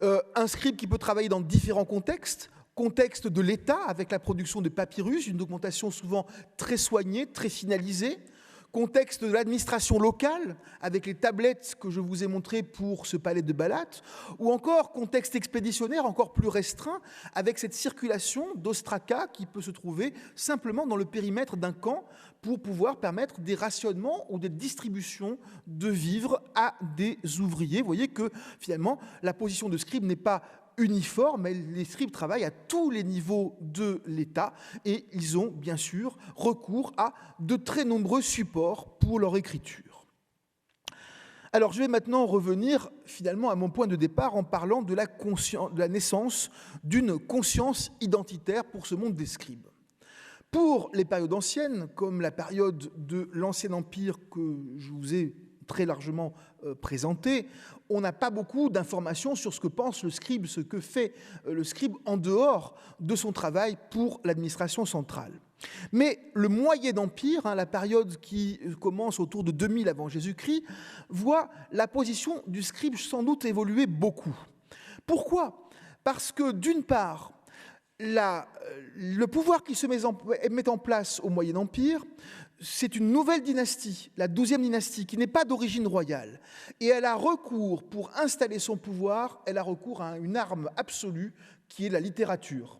un scribe qui peut travailler dans différents contexte de l'État, avec la production de papyrus, une documentation souvent très soignée, très finalisée, contexte de l'administration locale, avec les tablettes que je vous ai montrées pour ce palais de Balat, ou encore contexte expéditionnaire encore plus restreint, avec cette circulation d'ostraka qui peut se trouver simplement dans le périmètre d'un camp pour pouvoir permettre des rationnements ou des distributions de vivres à des ouvriers. Vous voyez que finalement, la position de scribe n'est pas uniforme, mais les scribes travaillent à tous les niveaux de l'État et ils ont bien sûr recours à de très nombreux supports pour leur écriture. Alors je vais maintenant revenir finalement à mon point de départ en parlant de la naissance d'une conscience identitaire pour ce monde des scribes. Pour les périodes anciennes, comme la période de l'Ancien Empire que je vous ai très largement présenté, on n'a pas beaucoup d'informations sur ce que pense le scribe, ce que fait le scribe en dehors de son travail pour l'administration centrale. Mais le Moyen Empire, la période qui commence autour de 2000 avant Jésus-Christ, voit la position du scribe sans doute évoluer beaucoup. Pourquoi ? Parce que d'une part, le pouvoir qui se met en place au Moyen Empire, c'est une nouvelle dynastie, la 12e dynastie, qui n'est pas d'origine royale. Et elle a recours, pour installer son pouvoir, elle a recours à une arme absolue qui est la littérature.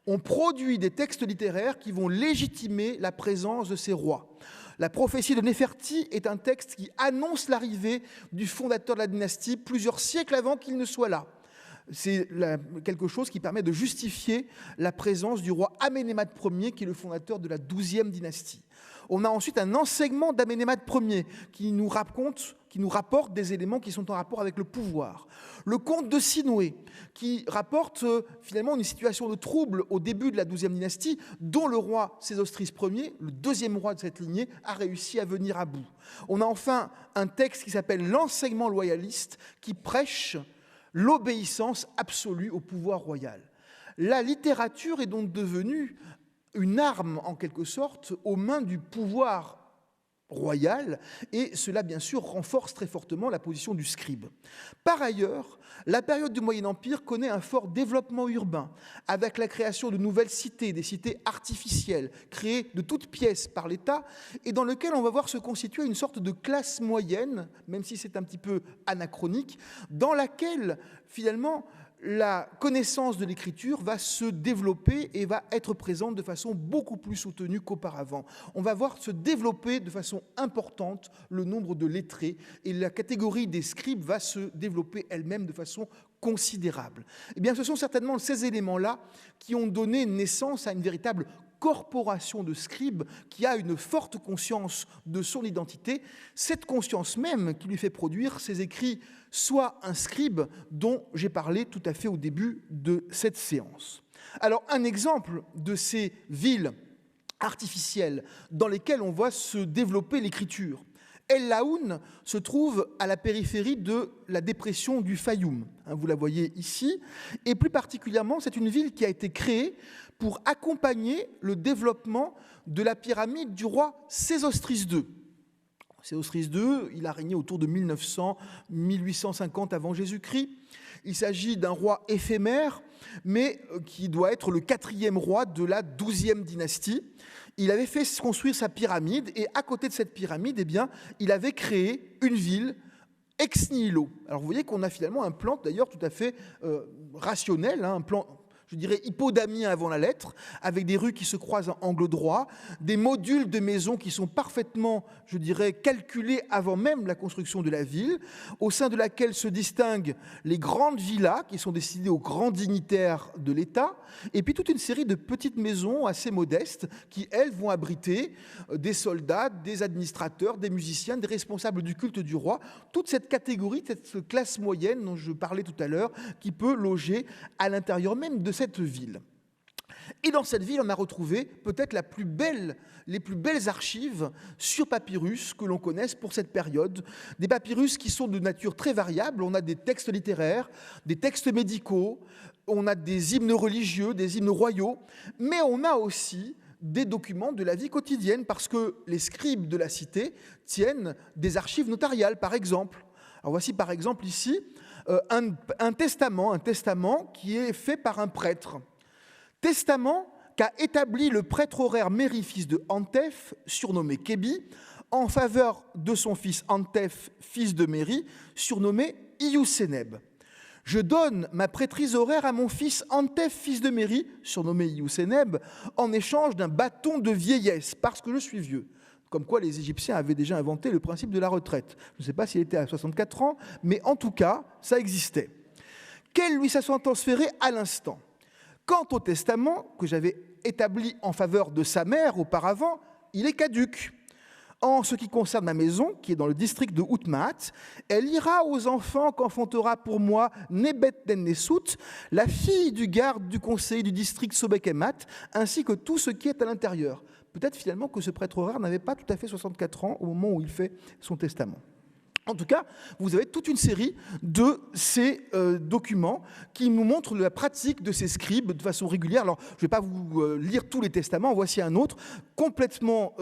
On produit des textes littéraires qui vont légitimer la présence de ces rois. La prophétie de Néferti est un texte qui annonce l'arrivée du fondateur de la dynastie plusieurs siècles avant qu'il ne soit là. C'est quelque chose qui permet de justifier la présence du roi Amenemhat Ier, qui est le fondateur de la 12e dynastie. On a ensuite un enseignement d'Amenemhat Ier qui nous rapporte des éléments qui sont en rapport avec le pouvoir. Le conte de Sinué qui rapporte finalement une situation de trouble au début de la 12e dynastie dont le roi Sésostris Ier, le deuxième roi de cette lignée, a réussi à venir à bout. On a enfin un texte qui s'appelle l'enseignement loyaliste qui prêche l'obéissance absolue au pouvoir royal. La littérature est donc devenue une arme, en quelque sorte, aux mains du pouvoir royal, et cela, bien sûr, renforce très fortement la position du scribe. Par ailleurs, la période du Moyen Empire connaît un fort développement urbain, avec la création de nouvelles cités, des cités artificielles, créées de toutes pièces par l'État, et dans lesquelles on va voir se constituer une sorte de classe moyenne, même si c'est un petit peu anachronique, dans laquelle, finalement, la connaissance de l'écriture va se développer et va être présente de façon beaucoup plus soutenue qu'auparavant. On va voir se développer de façon importante le nombre de lettrés et la catégorie des scribes va se développer elle-même de façon considérable. Eh bien, ce sont certainement ces éléments-là qui ont donné naissance à une véritable corporation de scribes qui a une forte conscience de son identité, cette conscience même qui lui fait produire ses écrits, soit un scribe dont j'ai parlé tout à fait au début de cette séance. Alors, un exemple de ces villes artificielles dans lesquelles on voit se développer l'écriture. El Laoun se trouve à la périphérie de la dépression du Fayoum, vous la voyez ici, et plus particulièrement, c'est une ville qui a été créée pour accompagner le développement de la pyramide du roi Sésostris II. Sésostris II, il a régné autour de 1900-1850 avant Jésus-Christ. Il s'agit d'un roi éphémère, mais qui doit être le 4e roi de la 12e dynastie. Il avait fait construire sa pyramide, et à côté de cette pyramide, eh bien, il avait créé une ville ex nihilo. Alors vous voyez qu'on a finalement un plan, d'ailleurs, tout à fait rationnel, un plan, je dirais, hippodamien avant la lettre, avec des rues qui se croisent en angle droit, des modules de maisons qui sont parfaitement, je dirais, calculés avant même la construction de la ville, au sein de laquelle se distinguent les grandes villas qui sont destinées aux grands dignitaires de l'État, et puis toute une série de petites maisons assez modestes qui, elles, vont abriter des soldats, des administrateurs, des musiciens, des responsables du culte du roi, toute cette catégorie, cette classe moyenne dont je parlais tout à l'heure, qui peut loger à l'intérieur même de cette ville. Et dans cette ville, on a retrouvé peut-être les plus belles archives sur papyrus que l'on connaisse pour cette période. Des papyrus qui sont de nature très variable. On a des textes littéraires, des textes médicaux, on a des hymnes religieux, des hymnes royaux, mais on a aussi des documents de la vie quotidienne parce que les scribes de la cité tiennent des archives notariales, par exemple. Alors voici par exemple ici un testament qui est fait par un prêtre. Testament qu'a établi le prêtre horaire Méri, fils de Antef, surnommé Kébi, en faveur de son fils Antef, fils de Méri, surnommé Iouséneb. Je donne ma prêtrise horaire à mon fils Antef, fils de Méri, surnommé Iouséneb, en échange d'un bâton de vieillesse, parce que je suis vieux. Comme quoi les Égyptiens avaient déjà inventé le principe de la retraite. Je ne sais pas s'il était à 64 ans, mais en tout cas, ça existait. Quelle lui sa sentence ferait à l'instant? Quant au testament que j'avais établi en faveur de sa mère auparavant, il est caduc. En ce qui concerne ma maison, qui est dans le district de Outmaat, elle ira aux enfants qu'enfantera pour moi Nebet Nennessout, la fille du garde du conseiller du district Sobek-Emat, ainsi que tout ce qui est à l'intérieur. Peut-être finalement que ce prêtre horaire n'avait pas tout à fait 64 ans au moment où il fait son testament. En tout cas, vous avez toute une série de ces documents qui nous montrent la pratique de ces scribes de façon régulière. Alors, je ne vais pas vous lire tous les testaments. Voici un autre, complètement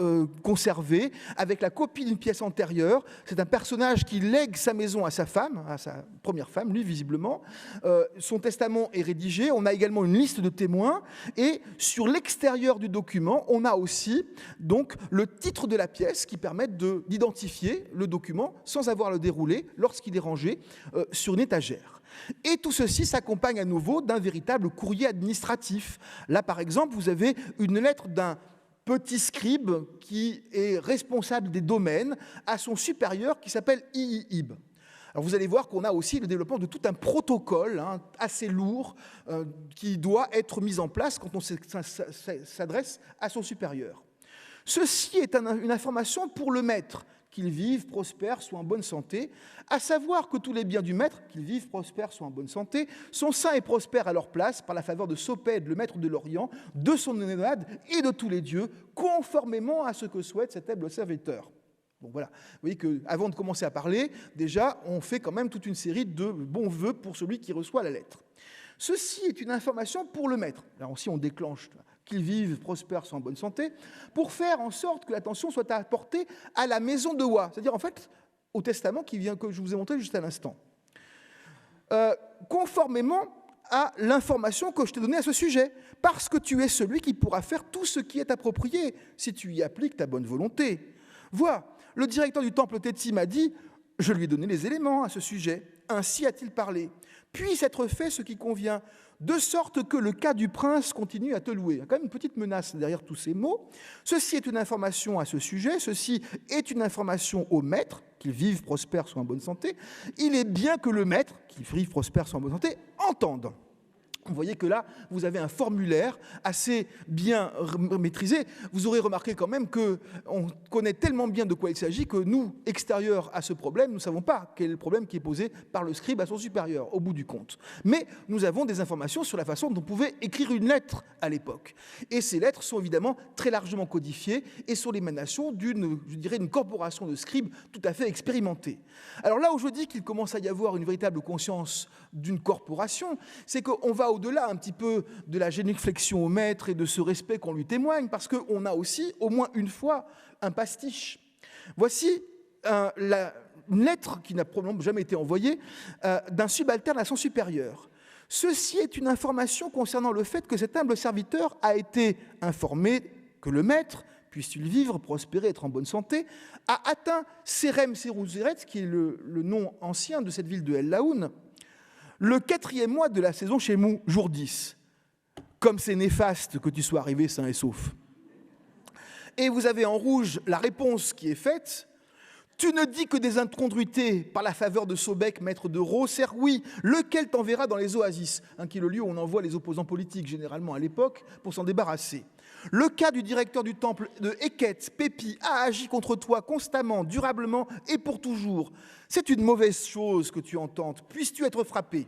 conservé, avec la copie d'une pièce antérieure. C'est un personnage qui lègue sa maison à sa femme, à sa première femme, lui, visiblement. Son testament est rédigé. On a également une liste de témoins. Et sur l'extérieur du document, on a aussi donc, le titre de la pièce qui permet d'identifier le document sans avoir le déroulé lorsqu'il est rangé sur une étagère. Et tout ceci s'accompagne à nouveau d'un véritable courrier administratif. Là, par exemple, vous avez une lettre d'un petit scribe qui est responsable des domaines à son supérieur qui s'appelle Iib. Alors vous allez voir qu'on a aussi le développement de tout un protocole assez lourd qui doit être mis en place quand on s'adresse à son supérieur. Ceci est une information pour le maître, qu'il vive, prospère, soit en bonne santé, à savoir que tous les biens du maître, qu'il vive, prospère, soit en bonne santé, sont sains et prospères à leur place par la faveur de Sopède, le maître de l'Orient, de son nonade et de tous les dieux, conformément à ce que souhaite cet humble serviteur. Bon, voilà. Vous voyez qu'avant de commencer à parler, déjà, on fait quand même toute une série de bons vœux pour celui qui reçoit la lettre. Ceci est une information pour le maître. Alors aussi, on déclenche qu'il vive, prospère, soit en bonne santé, pour faire en sorte que l'attention soit apportée à la maison de Wa, c'est-à-dire en fait au testament que je vous ai montré juste à l'instant. Conformément à l'information que je t'ai donnée à ce sujet, parce que tu es celui qui pourra faire tout ce qui est approprié, si tu y appliques ta bonne volonté. Vois, le directeur du temple Téti m'a dit, je lui ai donné les éléments à ce sujet. Ainsi a-t-il parlé. Puisse être fait ce qui convient, de sorte que le cas du prince continue à te louer. Il y a quand même une petite menace derrière tous ces mots. Ceci est une information à ce sujet, ceci est une information au maître, qu'il vive, prospère, soit en bonne santé. Il est bien que le maître, qu'il vive, prospère, soit en bonne santé, entende. Vous voyez que là, vous avez un formulaire assez bien maîtrisé. Vous aurez remarqué quand même qu'on connaît tellement bien de quoi il s'agit que nous, extérieurs à ce problème, nous ne savons pas quel est le problème qui est posé par le scribe à son supérieur, au bout du compte. Mais nous avons des informations sur la façon dont on pouvait écrire une lettre à l'époque. Et ces lettres sont évidemment très largement codifiées et sont l'émanation d'une, je dirais, une corporation de scribes tout à fait expérimentée. Alors là où je dis qu'il commence à y avoir une véritable conscience d'une corporation, c'est qu'on va au-delà un petit peu de la génuflexion au maître et de ce respect qu'on lui témoigne, parce qu'on a aussi, au moins une fois, un pastiche. Voici une lettre qui n'a probablement jamais été envoyée d'un subalterne à son supérieur. Ceci est une information concernant le fait que cet humble serviteur a été informé que le maître, puisse-t-il vivre, prospérer, être en bonne santé, a atteint Serem Serouzeret, qui est le nom ancien de cette ville de El Laoun, le 4e mois de la saison chez Mou, jour 10. Comme c'est néfaste que tu sois arrivé sain et sauf. Et vous avez en rouge la réponse qui est faite. Tu ne dis que des incongruités par la faveur de Sobek, maître de Roserwi, lequel t'enverra dans les oasis, qui est le lieu où on envoie les opposants politiques, généralement à l'époque, pour s'en débarrasser. Le cas du directeur du temple de Eket, Pépi, a agi contre toi constamment, durablement et pour toujours. C'est une mauvaise chose que tu ententes. Puisses-tu être frappé?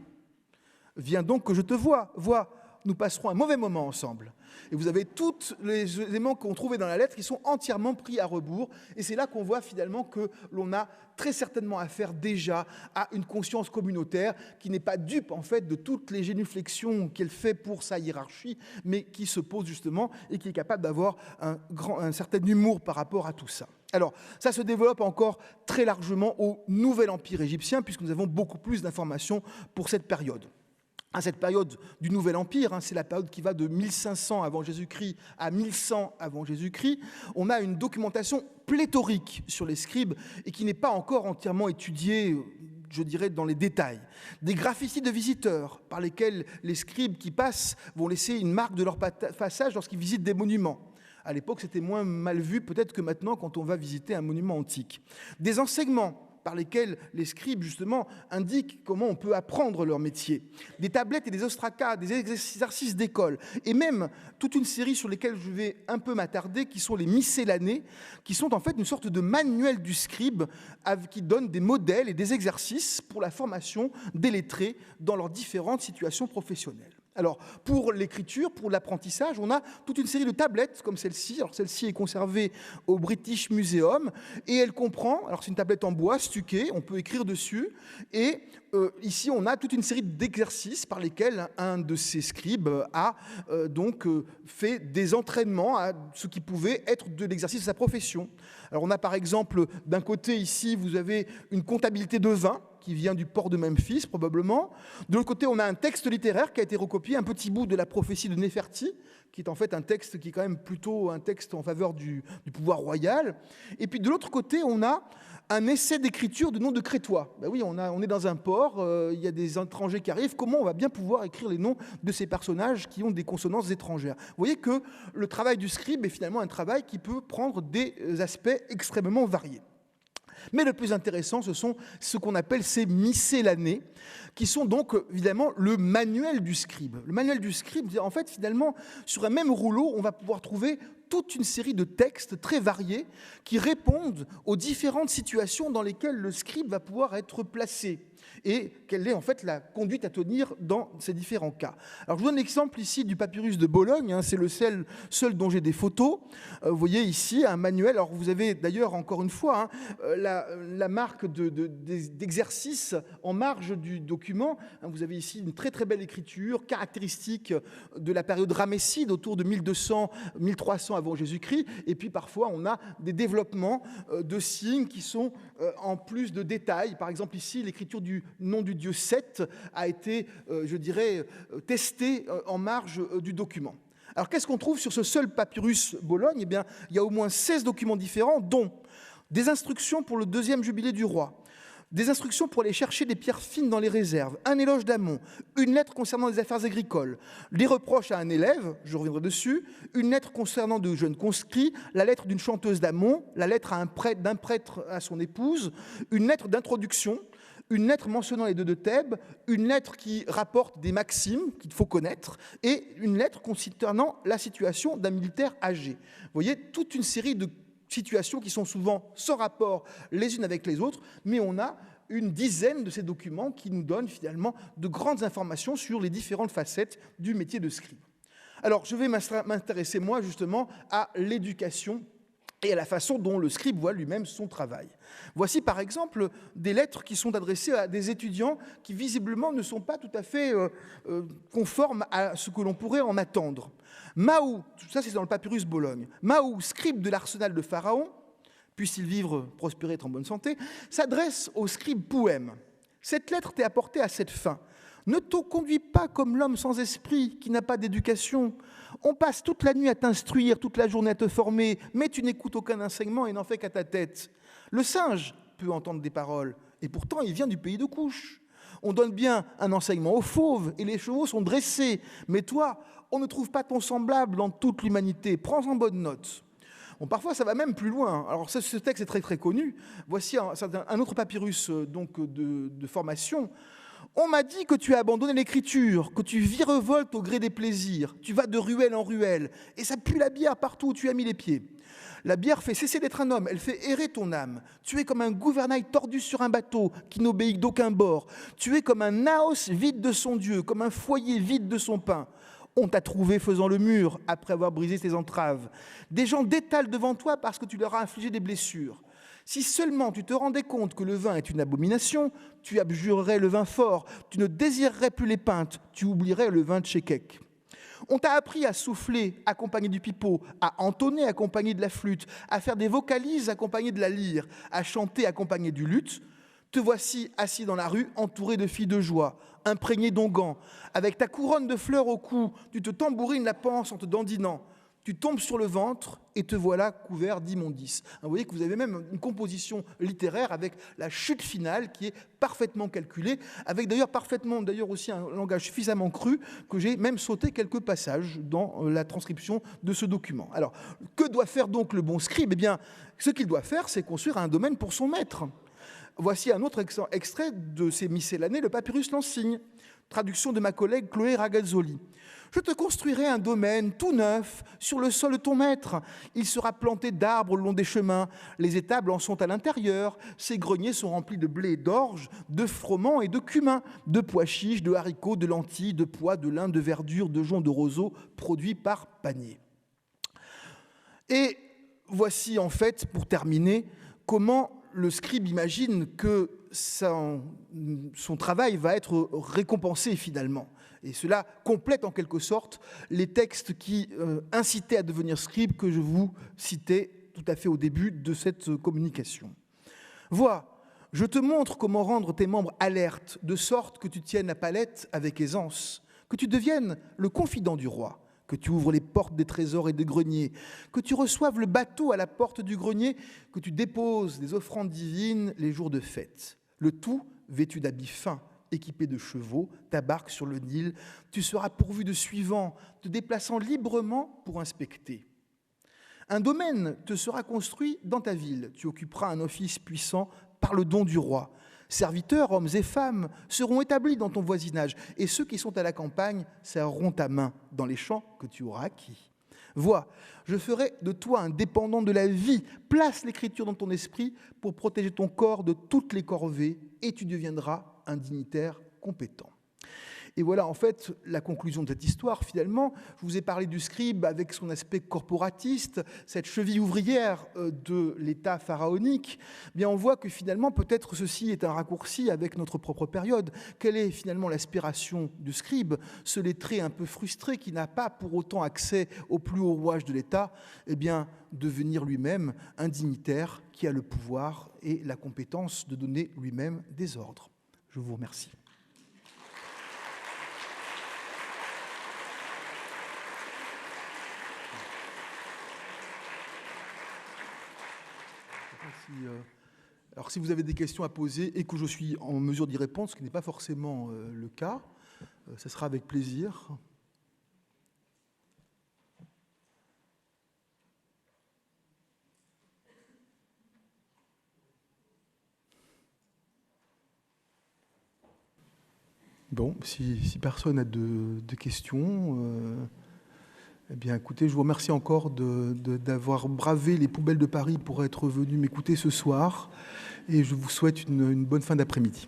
Viens donc que je te vois. Vois, nous passerons un mauvais moment ensemble. Et vous avez tous les éléments qu'on trouvait dans la lettre qui sont entièrement pris à rebours. Et c'est là qu'on voit finalement que l'on a très certainement affaire déjà à une conscience communautaire qui n'est pas dupe en fait de toutes les génuflexions qu'elle fait pour sa hiérarchie, mais qui se pose justement et qui est capable d'avoir un certain humour par rapport à tout ça. Alors, ça se développe encore très largement au Nouvel Empire égyptien, puisque nous avons beaucoup plus d'informations pour cette période. À cette période du Nouvel Empire, c'est la période qui va de 1500 avant Jésus-Christ à 1100 avant Jésus-Christ, on a une documentation pléthorique sur les scribes et qui n'est pas encore entièrement étudiée, je dirais, dans les détails. Des graffitis de visiteurs par lesquels les scribes qui passent vont laisser une marque de leur passage lorsqu'ils visitent des monuments. À l'époque, c'était moins mal vu peut-être que maintenant quand on va visiter un monument antique. Des enseignements par lesquels les scribes, justement, indiquent comment on peut apprendre leur métier. Des tablettes et des ostracas, des exercices d'école, et même toute une série sur lesquelles je vais un peu m'attarder, qui sont les miscellanées, qui sont en fait une sorte de manuel du scribe qui donne des modèles et des exercices pour la formation des lettrés dans leurs différentes situations professionnelles. Alors, pour l'écriture, pour l'apprentissage, on a toute une série de tablettes comme celle-ci. Alors, celle-ci est conservée au British Museum et elle comprend, alors c'est une tablette en bois stuquée, on peut écrire dessus, et ici on a toute une série d'exercices par lesquels un de ces scribes a fait des entraînements à ce qui pouvait être de l'exercice de sa profession. Alors, on a par exemple, d'un côté ici, vous avez une comptabilité de vin, qui vient du port de Memphis, probablement. De l'autre côté, on a un texte littéraire qui a été recopié, un petit bout de la prophétie de Néferti, qui est en fait un texte qui est quand même plutôt un texte en faveur du pouvoir royal. Et puis de l'autre côté, on a un essai d'écriture du nom de Crétois. Ben oui, on est dans un port, il y a des étrangers qui arrivent. Comment on va bien pouvoir écrire les noms de ces personnages qui ont des consonances étrangères? Vous voyez que le travail du scribe est finalement un travail qui peut prendre des aspects extrêmement variés. Mais le plus intéressant, ce sont ce qu'on appelle ces miscellanées, qui sont donc évidemment le manuel du scribe. Le manuel du scribe, en fait, finalement, sur un même rouleau, on va pouvoir trouver toute une série de textes très variés qui répondent aux différentes situations dans lesquelles le scribe va pouvoir être placé et quelle est en fait la conduite à tenir dans ces différents cas. Alors je vous donne l'exemple ici du papyrus de Bologne, c'est le seul dont j'ai des photos. Vous voyez ici un manuel, alors vous avez d'ailleurs encore une fois la marque d'exercice en marge du document. Vous avez ici une très très belle écriture caractéristique de la période ramesside autour de 1200-1300 avant Jésus-Christ, et puis parfois on a des développements de signes qui sont en plus de détails. Par exemple ici l'écriture du nom du dieu Seth a été, je dirais, testé en marge du document. Alors qu'est-ce qu'on trouve sur ce seul papyrus Bologne? Eh bien, il y a au moins 16 documents différents, dont des instructions pour le 2e jubilé du roi, Des instructions pour aller chercher des pierres fines dans les réserves, un éloge d'Amon, une lettre concernant les affaires agricoles, des reproches à un élève, je reviendrai dessus, une lettre concernant de jeunes conscrits, la lettre d'une chanteuse d'Amon, la lettre d'un prêtre à son épouse, une lettre d'introduction, une lettre mentionnant les deux de Thèbes, une lettre qui rapporte des maximes qu'il faut connaître, et une lettre concernant la situation d'un militaire âgé. Vous voyez, toute une série de situations qui sont souvent sans rapport les unes avec les autres, mais on a une dizaine de ces documents qui nous donnent finalement de grandes informations sur les différentes facettes du métier de scribe. Alors, je vais m'intéresser, moi, justement, à l'éducation et à la façon dont le scribe voit lui-même son travail. Voici, par exemple, des lettres qui sont adressées à des étudiants qui, visiblement, ne sont pas tout à fait conformes à ce que l'on pourrait en attendre. Maou, ça c'est dans le papyrus Bologne, Maou, scribe de l'arsenal de Pharaon, puisse-t-il vivre, prospérer, être en bonne santé, s'adresse au scribe Pouhem. Cette lettre t'est apportée à cette fin. Ne te conduis pas comme l'homme sans esprit, qui n'a pas d'éducation. On passe toute la nuit à t'instruire, toute la journée à te former, mais tu n'écoutes aucun enseignement et n'en fais qu'à ta tête. Le singe peut entendre des paroles, et pourtant il vient du pays de Couche. On donne bien un enseignement aux fauves, et les chevaux sont dressés. Mais toi, on ne trouve pas ton semblable dans toute l'humanité. Prends-en bonne note. Bon, parfois, ça va même plus loin. Alors, ce texte est très, très connu. Voici un autre papyrus de formation. On m'a dit que tu as abandonné l'écriture, que tu virevoltes au gré des plaisirs. Tu vas de ruelle en ruelle, et ça pue la bière partout où tu as mis les pieds. La bière fait cesser d'être un homme, elle fait errer ton âme. Tu es comme un gouvernail tordu sur un bateau qui n'obéit d'aucun bord. Tu es comme un naos vide de son Dieu, comme un foyer vide de son pain. On t'a trouvé faisant le mur après avoir brisé tes entraves. Des gens détalent devant toi parce que tu leur as infligé des blessures. Si seulement tu te rendais compte que le vin est une abomination, tu abjurerais le vin fort, tu ne désirerais plus les pintes, tu oublierais le vin de Tchékek. On t'a appris à souffler accompagné du pipeau, à entonner accompagné de la flûte, à faire des vocalises accompagné de la lyre, à chanter accompagné du luth. Te voici assis dans la rue, entouré de filles de joie, imprégné d'onguents. Avec ta couronne de fleurs au cou, tu te tambourines la panse en te dandinant. Tu tombes sur le ventre et te voilà couvert d'immondices. Vous voyez que vous avez même une composition littéraire avec la chute finale qui est parfaitement calculée, avec d'ailleurs aussi un langage suffisamment cru que j'ai même sauté quelques passages dans la transcription de ce document. Alors, que doit faire donc le bon scribe ? Eh bien, ce qu'il doit faire, c'est construire un domaine pour son maître. Voici un autre extrait de ces miscellanées, le papyrus Lansigne, traduction de ma collègue Chloé Ragazzoli. Je te construirai un domaine tout neuf sur le sol de ton maître. Il sera planté d'arbres le long des chemins. Les étables en sont à l'intérieur. Ses greniers sont remplis de blé et d'orge, de froment et de cumin, de pois chiches, de haricots, de lentilles, de pois, de lin, de verdure, de joncs, de roseaux, produits par panier. Et voici en fait, pour terminer, comment le scribe imagine que son travail va être récompensé finalement. Et cela complète en quelque sorte les textes qui incitaient à devenir scribe que je vous citais tout à fait au début de cette communication. Vois, je te montre comment rendre tes membres alertes, de sorte que tu tiennes la palette avec aisance, que tu deviennes le confident du roi, que tu ouvres les portes des trésors et des greniers, que tu reçoives le bateau à la porte du grenier, que tu déposes des offrandes divines les jours de fête. Le tout vêtu d'habits fins, équipé de chevaux, ta barque sur le Nil, tu seras pourvu de suivants, te déplaçant librement pour inspecter. Un domaine te sera construit dans ta ville, tu occuperas un office puissant par le don du roi. Serviteurs, hommes et femmes, seront établis dans ton voisinage, et ceux qui sont à la campagne serreront ta main dans les champs que tu auras acquis. Vois, je ferai de toi un dépendant de la vie. Place l'écriture dans ton esprit pour protéger ton corps de toutes les corvées, et tu deviendras un dignitaire compétent. Et voilà en fait la conclusion de cette histoire. Finalement, je vous ai parlé du scribe avec son aspect corporatiste, cette cheville ouvrière de l'État pharaonique. Bien, on voit que finalement, peut-être ceci est un raccourci avec notre propre période. Quelle est finalement l'aspiration du scribe, ce lettré un peu frustré qui n'a pas pour autant accès au plus haut rouage de l'État ? Eh bien, devenir lui-même un dignitaire qui a le pouvoir et la compétence de donner lui-même des ordres. Je vous remercie. Si Alors, si vous avez des questions à poser et que je suis en mesure d'y répondre, ce qui n'est pas forcément le cas, ça sera avec plaisir. Bon, si personne n'a de questions, eh bien, écoutez, je vous remercie encore d'avoir bravé les poubelles de Paris pour être venu m'écouter ce soir, et je vous souhaite une bonne fin d'après-midi.